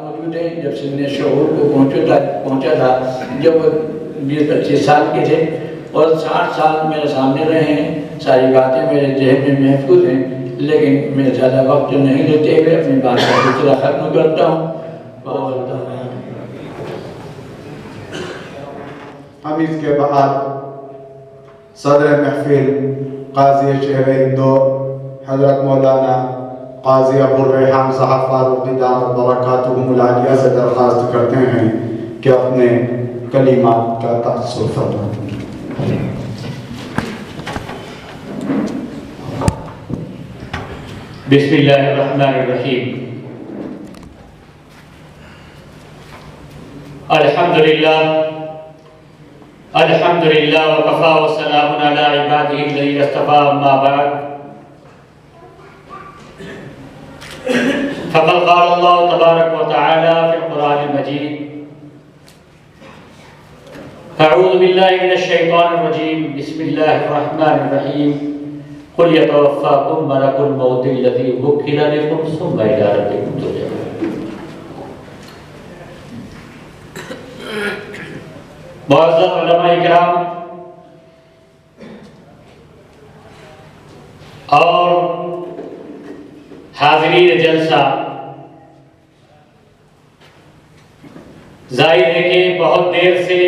موجود ہے جب سن شعور کو پہنچا تھا، جب وہ 20-25 سال کے تھے، اور 60 سال میرے سامنے رہے ہیں، ساری باتیں میرے ذہن میں محفوظ ہیں، لیکن میں زیادہ وقت نہیں لیتے ہوئے اپنی بات کا سلسلہ ختم کرتا ہوں۔ ہم اس کے بعد صدر محفل قاضی شہر ہندو حضرت مولانا قاضی ابو الریحان صاحب فاروقی دامت برکاتہم العالیہ سے درخواست کرتے ہیں کہ اپنے کلمات کا تأثر فرمائیں۔ بسم اللہ الرحمن الرحیم۔ الحمدللہ وکفا وسلام علی عبادہ الذین اصطفی، اما بعد فقد قال اللہ تبارک و تعالی فی القرآن المجید، اعوذ باللہ من الشیطان الرجیم، بسم اللہ الرحمن الرحیم، قل یتوفاکم ملک الموت الذی وکل بکم ثم الی ربکم ترجعون۔ معزز علماء کرام اور حاضرین جلسہ، ظاہر ہے کہ بہت دیر سے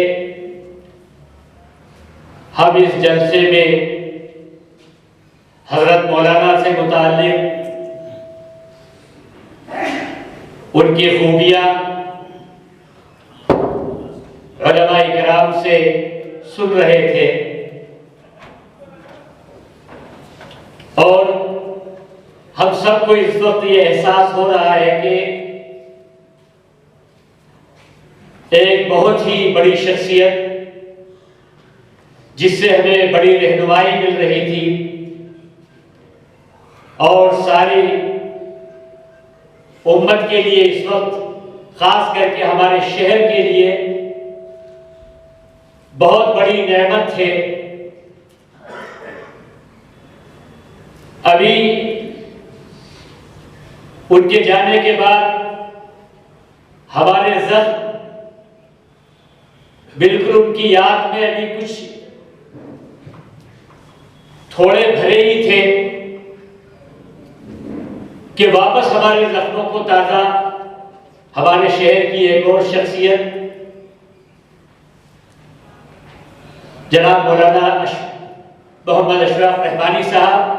ہم اس جلسے میں حضرت مولانا سے متعلق ان کی خوبیاں علماء کرام سے سن رہے تھے، اور ہم سب کو اس وقت یہ احساس ہو رہا ہے کہ ایک بہت ہی بڑی شخصیت جس سے ہمیں بڑی رہنمائی مل رہی تھی، اور ساری امت کے لیے اس وقت خاص کر کے ہمارے شہر کے لیے بہت بڑی نعمت ہے۔ ابھی ان کے جانے کے بعد ہمارے زخم بالکل ان کی یاد میں ابھی کچھ تھوڑے بھرے ہی تھے کہ واپس ہمارے زخموں کو تازہ ہمارے شہر کی ایک اور شخصیت جناب مولانا محمد اشرف رحمانی صاحب،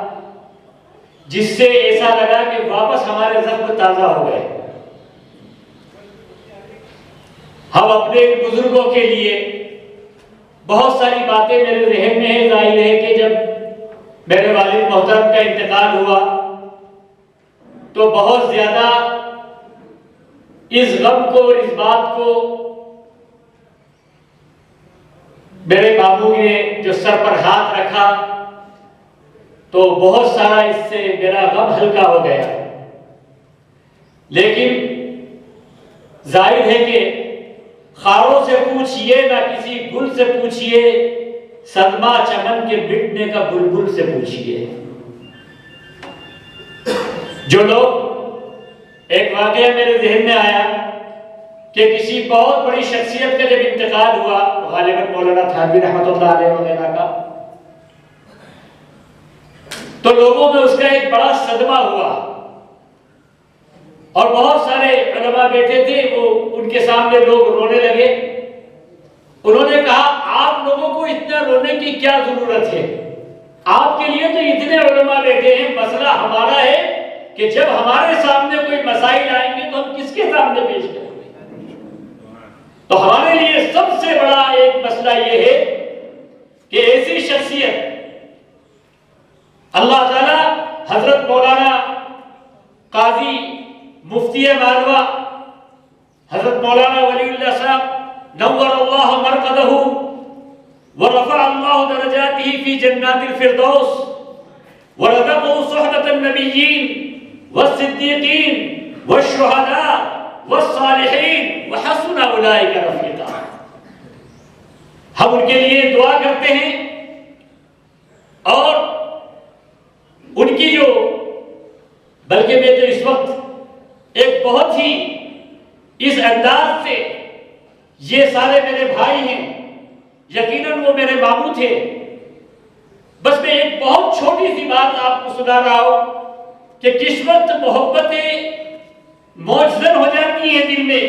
جس سے ایسا لگا کہ واپس ہمارے زخم تازہ ہو گئے۔ ہم اپنے بزرگوں کے لیے بہت ساری باتیں میرے ذہن میں ہیں، ظاہر ہے کہ جب میرے والد محترم کا انتقال ہوا تو بہت زیادہ اس غم کو اور اس بات کو میرے بابو نے جو سر پر ہاتھ رکھا تو بہت سارا اس سے میرا غم ہلکا ہو گیا. لیکن ظاہر ہے کہ خاروں سے پوچھئے نہ کسی گل سے پوچھئے، صدمہ چمن کے مٹنے کا بلبل سے پوچھئے. جو لوگ، ایک واقعہ میرے ذہن میں آیا کہ کسی بہت بڑی شخصیت کا جب انتقال ہوا، غالباً مولانا تھانوی رحمۃ اللہ علیہ وغیرہ کا، تو لوگوں میں اس کا ایک بڑا صدمہ ہوا اور بہت سارے علماء بیٹھے تھے، وہ ان کے سامنے لوگ رونے لگے. انہوں نے کہا آپ لوگوں کو اتنا رونے کی کیا ضرورت ہے؟ آپ کے لیے تو اتنے علماء بیٹھے ہیں. مسئلہ ہمارا ہے کہ جب ہمارے سامنے کوئی مسائل آئیں گے تو ہم کس کے سامنے پیش کریں گے؟ تو ہمارے لیے سب سے بڑا ایک مسئلہ یہ ہے کہ ایسی شخصیت اللہ تعالیٰ حضرت مولانا قاضی مفتی مالوہ حضرت مولانا ولی اللہ صاحب نور اللہ مرقدہ ورفع اللہ درجاتہ فی جنات الفردوس ورزقہ صحبۃ النبیین والصدیقین والشہداء والصالحین وحسن اولئک رفیقا. ہم ان کے لیے دعا کرتے ہیں اور ان کی جو، بلکہ میں تو اس وقت ایک بہت ہی اس انداز سے، یہ سارے میرے بھائی ہیں، یقیناً وہ میرے ماموں تھے، بس میں ایک بہت چھوٹی سی بات آپ کو سنا رہا ہوں کہ کس وقت محبتیں موجزن ہو جاتی ہیں دل میں.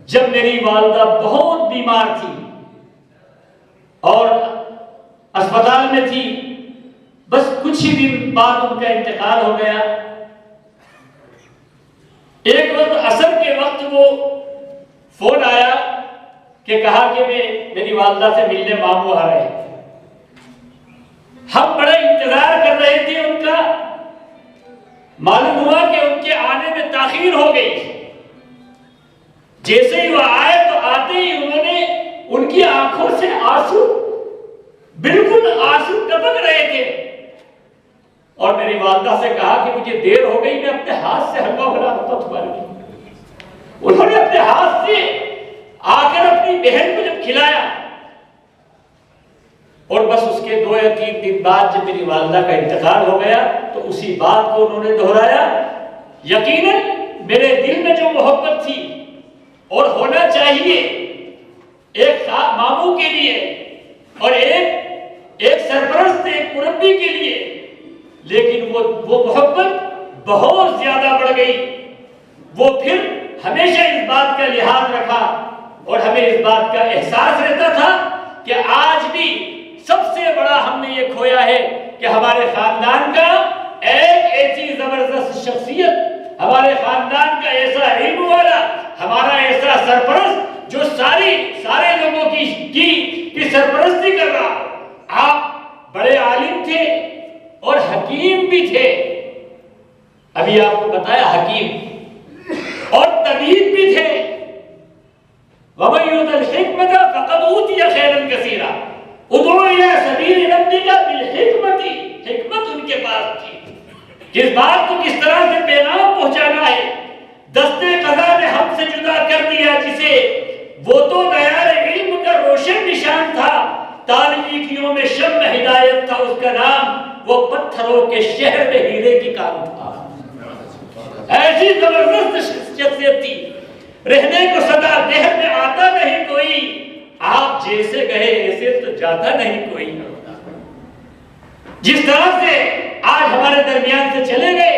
جب میری والدہ بہت بیمار تھی اور اسپتال میں تھی، بس کچھ ہی دن بعد ان کا انتقال ہو گیا. ایک وقت عصر کے وقت وہ فون آیا کہ کہا کہ میری والدہ سے ملنے ماموں آ رہے ہیں. ہم بڑا انتظار کر رہے تھے ان کا. معلوم ہوا کہ ان کے آنے میں تاخیر ہو گئی. جیسے ہی وہ آئے تو آتے ہی انہوں نے، ان کی آنکھوں سے آنسو، بالکل آنسو ٹپک رہے تھے، اور میری والدہ سے کہا کہ مجھے دیر ہو گئی، میں اپنے ہاتھ سے حلوہ بنا ہوتا تمہارے لیے. انہوں نے اپنے ہاتھ سے آ کر اپنی بہن کو جب کھلایا، اور بس اس کے 2 یا 3 دن بعد جب میری والدہ کا انتقال ہو گیا تو اسی بات کو انہوں نے دہرایا. یقیناً میرے دل میں جو محبت تھی اور ہونا چاہیے ایک ماموں کے لیے اور ایک سرپرست، ایک مربی کے لیے، لیکن وہ محبت بہت زیادہ بڑھ گئی. وہ پھر ہمیشہ اس بات کا لحاظ رکھا اور ہمیں اس بات کا احساس رہتا تھا کہ آج بھی سب سے بڑا ہم نے یہ کھویا ہے کہ ہمارے خاندان کا ایک ایسی زبردست شخصیت، ہمارے خاندان کا ایسا علم والا، ہمارا ایسا سرپرست جو سارے لوگوں کی سرپرستی کر رہا. آپ بڑے عالم تھے اور حکیم بھی تھے. ابھی آپ کو بتایا حکیم اور طبیب بھی تھے. وَمَن يُؤْتَ الْحِكْمَةَ فَقَدْ أُوتِيَ خَيْرًا كَثِيرًا. ادعو إِلَىٰ سَبِيلِ رَبِّكَ بِالْحِكْمَةِ. حکمت ان کے پاس تھی، کس بات کو کس طرح سے پیغام پہنچانا ہے. دستے قضا نے ہم سے جدا کر دیا جسے، وہ تو معیار علم کا روشن نشان تھا. تاریکیوں میں شمع ہدایت تھا اس کا نام، وہ پتھروں کے شہر میں ہیرے کی کام تھا. ایسی زبردست شخصیت تھی. رہنے کو صدا دہر میں آتا نہیں کوئی، آپ جیسے گئے ایسے تو جاتا نہیں کوئی. جس طرح سے آج ہمارے درمیان سے چلے گئے،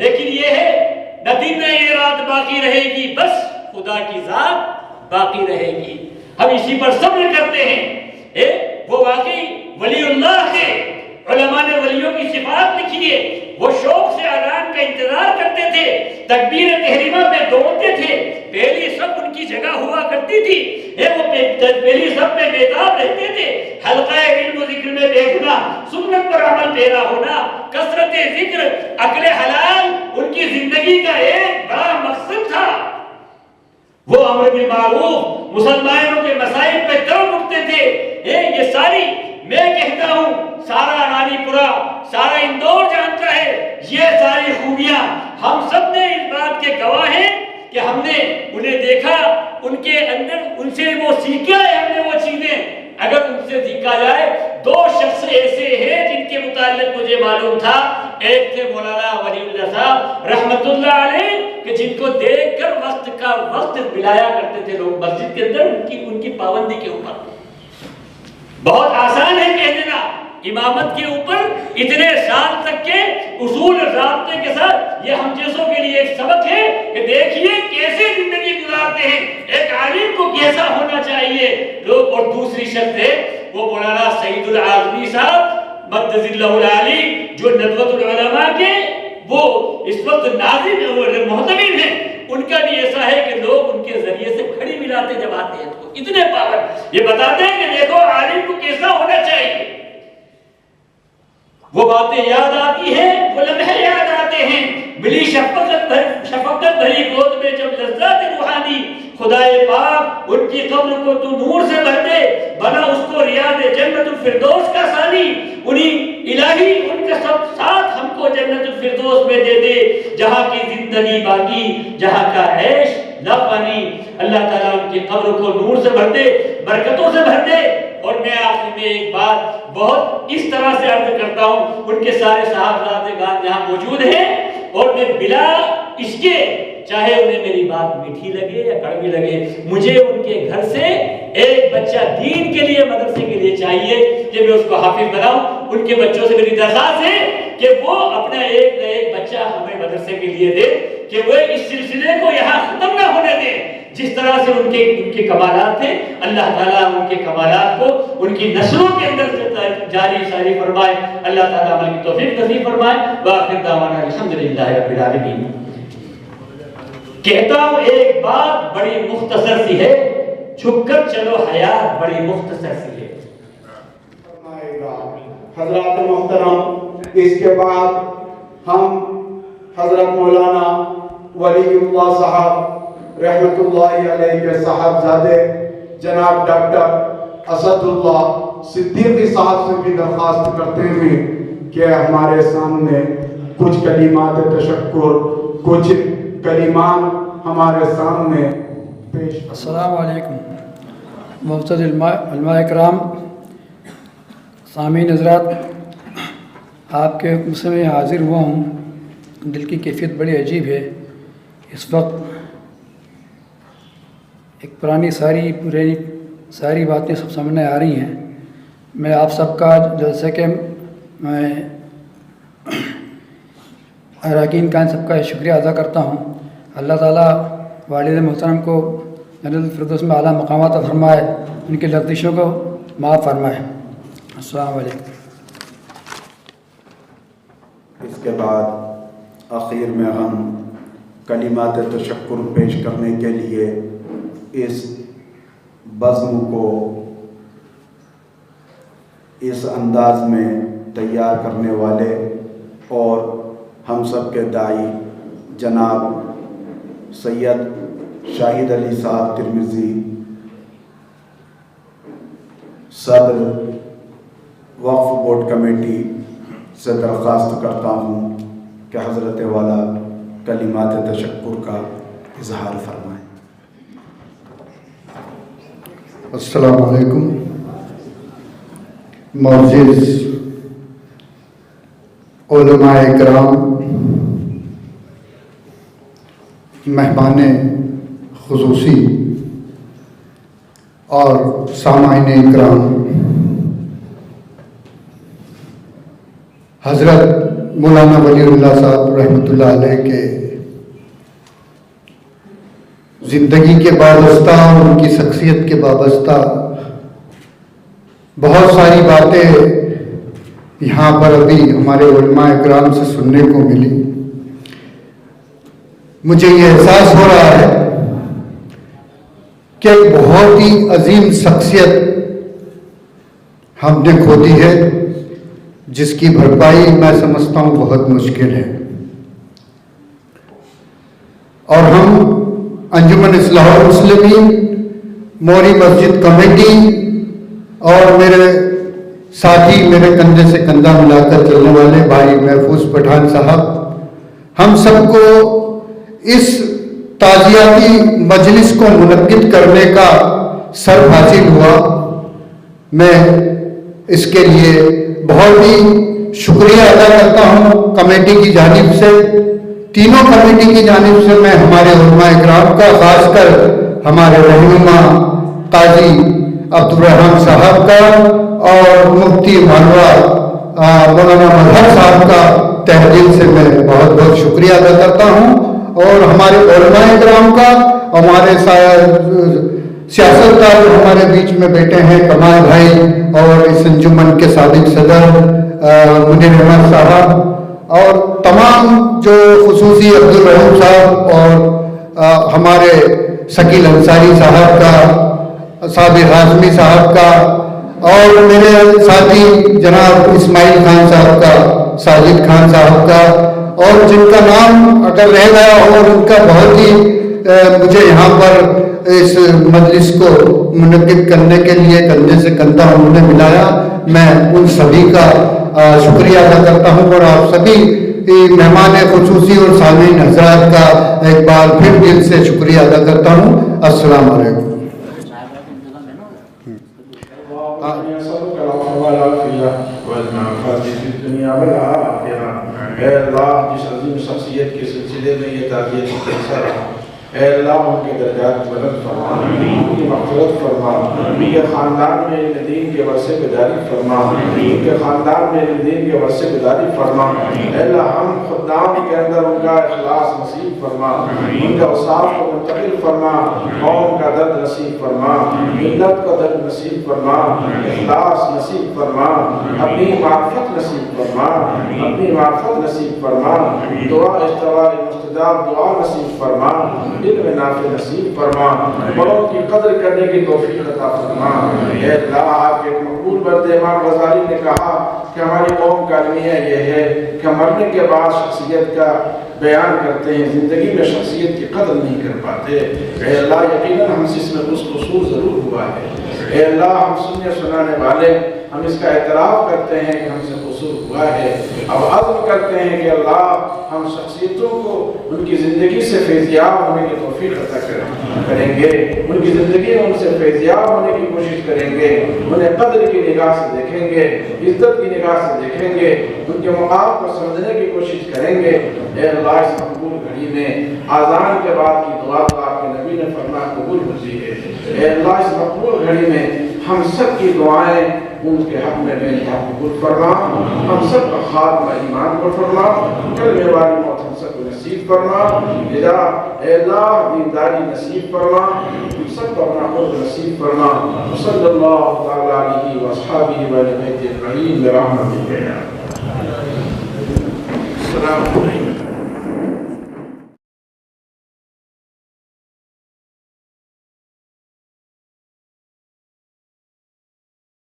لیکن یہ ہے نہ دن نہ یہ رات باقی رہے گی، بس خدا کی ذات باقی رہے گی. ہم اسی پر صبر کرتے ہیں. وہ واقعی ولی اللہ کے، علماء نے ولیوں کی صفات لکھی ہے. وہ شوق سے اذان کا انتظار کرتے تھے، تکبیر تحریمہ پہ دوڑتے تھے، پہلی صف ان کی جگہ ہوا کرتی تھی، وہ پہلی صف میں بیدار رہتے تھے، حلقہ علم و ذکر میں بیٹھنا، سنت پر عمل پیرا ہونا، کثرت ذکر، اکل حلال ان کی زندگی کا ایک بڑا مقصد تھا۔ وہ امر بالمعروف، مسلمانوں کے مسائل پہ تڑپ اٹھتے تھے۔ یہ ساری میں کہتا ہوں سارا رانی پورا، سارا اندور جانتا ہے یہ ساری خوبیاں، ہم سب نے اس بات کے گواہ ہیں کہ ہم نے انہیں دیکھا، ان کے اندر ان سے وہ سیکھا ہے ہم نے وہ چیزیں۔ اگر ان سے سیکھا جائے، دو شخص ایسے ہیں جن کے متعلق مجھے معلوم تھا، ایک تھے مولانا ولی اللہ صاحب رحمت اللہ علیہ، کہ جن کو دیکھ کر وقت کا وقت بلایا کرتے تھے لوگ مسجد کے اندر ان کی پابندی کے اوپر۔ بہت آسان ہے کہہ دینا، امامت کے اوپر اتنے سال تک کے اصول ضابطے کے ساتھ، یہ ہم جیسوں کے لیے ایک سبق ہے کہ دیکھیے کیسے زندگی گزارتے ہیں، ایک عالم کو کیسا ہونا چاہیے لوگ۔ اور دوسری شرط ہے وہ مولانا سعید العاظمی صاحب مدد اللہ العالی، جو ندوۃ العلماء کے وہ اس وقت ناظم محتمل ہیں، ان کا بھی ایسا ہے کہ لوگ ان کے ذریعے سے کھڑی ملاتے جب آتے ہیں تو اتنے پاور یہ بتاتے ہیں کہ دیکھو عالم کو کیسا ہونا چاہیے۔ وہ باتیں یاد آتی ہیں، وہ لمحے یاد آتے ہیں، ملی شفقت بھری گود میں جب لذات روحانی، خدائے پاک ان کی قبر کو تو نور سے بھر دے، بنا اس کو ریاض جنت الفردوس کا ثانی، انہیں الہی ان کا سب ساتھ ہم کو جنت الفردوس میں دے دے، جہاں کی زندگی باقی، جہاں کا عیش نہ پانی۔ اللہ تعالیٰ ان کی قبر کو نور سے بھر دے، برکتوں سے بھر دے۔ اور میں آخر میں ایک بات بہت اس طرح سے عرض کرتا ہوں، ان کے سارے صاحبزادگان یہاں موجود ہیں، اور میں بلا اس کے، چاہے انہیں میری بات میٹھی لگے یا کڑوی لگے، مجھے ان کے گھر سے ایک بچہ دین کے لیے مدرسے کے لیے چاہیے کہ میں اس کو حافظ بناؤں۔ ان کے بچوں سے میری درخواست ہے کہ وہ اپنا ایک بچہ ہمیں مدرسے کے لیے دے، کہ وہ اس سلسلے کو یہاں ختم نہ ہونے دیں۔ جس طرح سے ان کے کمالات تھے، اللہ تعالیٰ ان کے کمالات کو ان کی نسلوں کے اندر جاری ساری فرمائے، اللہ تعالیٰ عمل کی توفیق نصیب فرمائے۔ وآخر دعوانا الحمدللہ رب العالمین۔ کہتا ہوں ایک بات بڑی مختصر سی ہے، چھپ کر چلو حیات بڑی مختصر سی ہے۔ حضرات محترم، اس کے بعد ہم حضرت مولانا ولی اللہ صاحب رحمت اللہ علیہ کے صاحبزادے جناب ڈاکٹر اسد اللہ صدیقی صاحب سے بھی درخواست کرتے ہیں کہ ہمارے سامنے کچھ کلمات تشکر، کچھ کلمات ہمارے سامنے پیش۔ السلام علیکم مفسد علماء اکرام، سامعین حضرات، آپ کے حکم سے میں حاضر ہوا ہوں۔ دل کی کیفیت بڑی عجیب ہے۔ اس وقت ایک پرانی ساری باتیں سب سامنے آ رہی ہیں۔ میں آپ سب کا جیسے کہ میں اراکین کا سب کا شکریہ ادا کرتا ہوں۔ اللہ تعالیٰ والد محترم کو جنت الفردوس میں اعلیٰ مقامات فرمائے، ان کی لغزشوں کو معاف فرمائے۔ السلام علیکم۔ اس کے بعد آخر میں ہم کلمات تشکر پیش کرنے کے لیے اس بزم کو اس انداز میں تیار کرنے والے اور ہم سب کے داعی جناب سید شاہد علی صاحب ترمذی، صدر وقف بورڈ کمیٹی سے درخواست کرتا ہوں کہ حضرت والا کلمات تشکر کا اظہار فرمائیں۔ السلام علیکم۔ معزز علماء اکرام، مہمان خصوصی اور سامعین اکرام، حضرت مولانا ولی اللہ صاحب رحمۃ اللہ علیہ کے زندگی کے وابستہ اور ان کی شخصیت کے وابستہ بہت ساری باتیں یہاں پر ابھی ہمارے علماء اکرام سے سننے کو ملی۔ مجھے یہ احساس ہو رہا ہے کہ ایک بہت ہی عظیم شخصیت ہم نے کھو دی ہے، جس کی بھرپائی میں سمجھتا ہوں بہت مشکل ہے. اور ہم انجمن اصلاح المسلمین، موری مسجد کمیٹی اور میرے ساتھی، میرے کندھے سے کندھا ملا کر چلنے والے بھائی محفوظ پٹھان صاحب، ہم سب کو اس تعزیتی مجلس کو منعقد کرنے کا شرف حاصل ہوا. میں اس کے لیے بہت ہی شکریہ ادا کرتا ہوں کمیٹی کی جانب سے، تینوں کمیٹی کی جانب سے. میں ہمارے علماء اکرام کا، خاص کر ہمارے رہنما قاضی عبدالرحمان صاحب کا اور مفتی مالوا مولانا مظہر صاحب کا تہ دل سے میں بہت بہت شکریہ ادا کرتا ہوں. اور ہمارے علماء اکرام کا، ہمارے سیاستدار جو ہمارے بیچ میں بیٹھے ہیں، کمال بھائی، اور اس انجمن کے سابق صدر منیر احمد صاحب، اور تمام جو خصوصی عبدالرحیم صاحب اور ہمارے شکیل انصاری صاحب کا، صابر ہاشمی صاحب کا، اور میرے ساتھی جناب اسماعیل خان صاحب کا، ساجد خان صاحب کا، اور جن کا نام اگر رہ گیا ہو اور ان کا بہت ہی مجھے یہاں پر اس مجلس کو منعقد کرنے کے لیے کندھے سے کندھا انہوں نے ملایا، میں ان سبھی کا شکریہ ادا کرتا ہوں. اور آپ سبھی مہمان خصوصی اور سامعین حضرات کا ایک بار پھر دل سے شکریہ ادا کرتا ہوں. السلام علیکم. اے اللہ، جس عظیم شخصیت کے سلسلے میں یہ تعزیت جلسہ رہا، اے اللہ ان کے درجات بلند فرما، ان کی مغفرت فرما، ان کے خاندان میں علم دین کے ورثے کو جاری فرما، ان کے خاندان میں علم دین کے ورثے کو جاری فرما. اے اللہ ہم خدام کے اندر ان کا اخلاص نصیب فرما، ان کا اوصاف کو منتقل فرما، قوم کا درد نصیب فرما، ملت کا درد نصیب فرما، اخلاص نصیب فرما، اپنی معرفت نصیب فرما، اپنی معرفت نصیب فرما، دعا استوار مستجاب دعا نصیب فرما، علم نافع نصیب فرما، بڑوں کی قدر کرنے کی توفیق عطا فرما. اے اللہ آپ کے مقبول بندے امام غزالی نے کہا کہ ہماری قوم کا المیہ یہ ہے کہ مرنے کے بعد شخصیت کا بیان کرتے ہیں، زندگی میں شخصیت کی قدر نہیں کر پاتے. اے اللہ یقیناً ہم سے اس میں کچھ قصور ضرور ہوا ہے. اے اللہ ہم سننے سنانے والے ہم اس کا اعتراف کرتے ہیں کہ ہم سے قصور ہوا ہے. اب عزم کرتے ہیں کہ اللہ ہم شخصیتوں کو ان کی زندگی سے فیضیاب ہونے کی توفیق عطا کریں گے، ان کی زندگی میں ان سے فیضیاب ہونے کی کوشش کریں گے، انہیں قدر کی نگاہ سے دیکھیں گے، عزت کی نگاہ سے دیکھیں گے، ان کے مقام کو سمجھنے کی کوشش کریں گے. اے اللہ اس مقبول گھڑی میں آذان کے بعد کی دعا تو آپ کے نبی نے فرمایا قبول ہوتی ہے. اے اللہ اس مقبول گھڑی میں ہم سب کی دعائیں ان کے حق میں بے انتہا قبول فرما، ہم سب کا خاتمہ ایمان پر فرما، کلمے والی موت ہم سب کو نصیب فرما. اے اللہ دینداری نصیب فرما، ہم سب کو اپنا قرب نصیب فرما. صلی اللہ تعالی علیہ وصحبہ وآلہ بیت الرحیم برحمتک. السلام علیکم.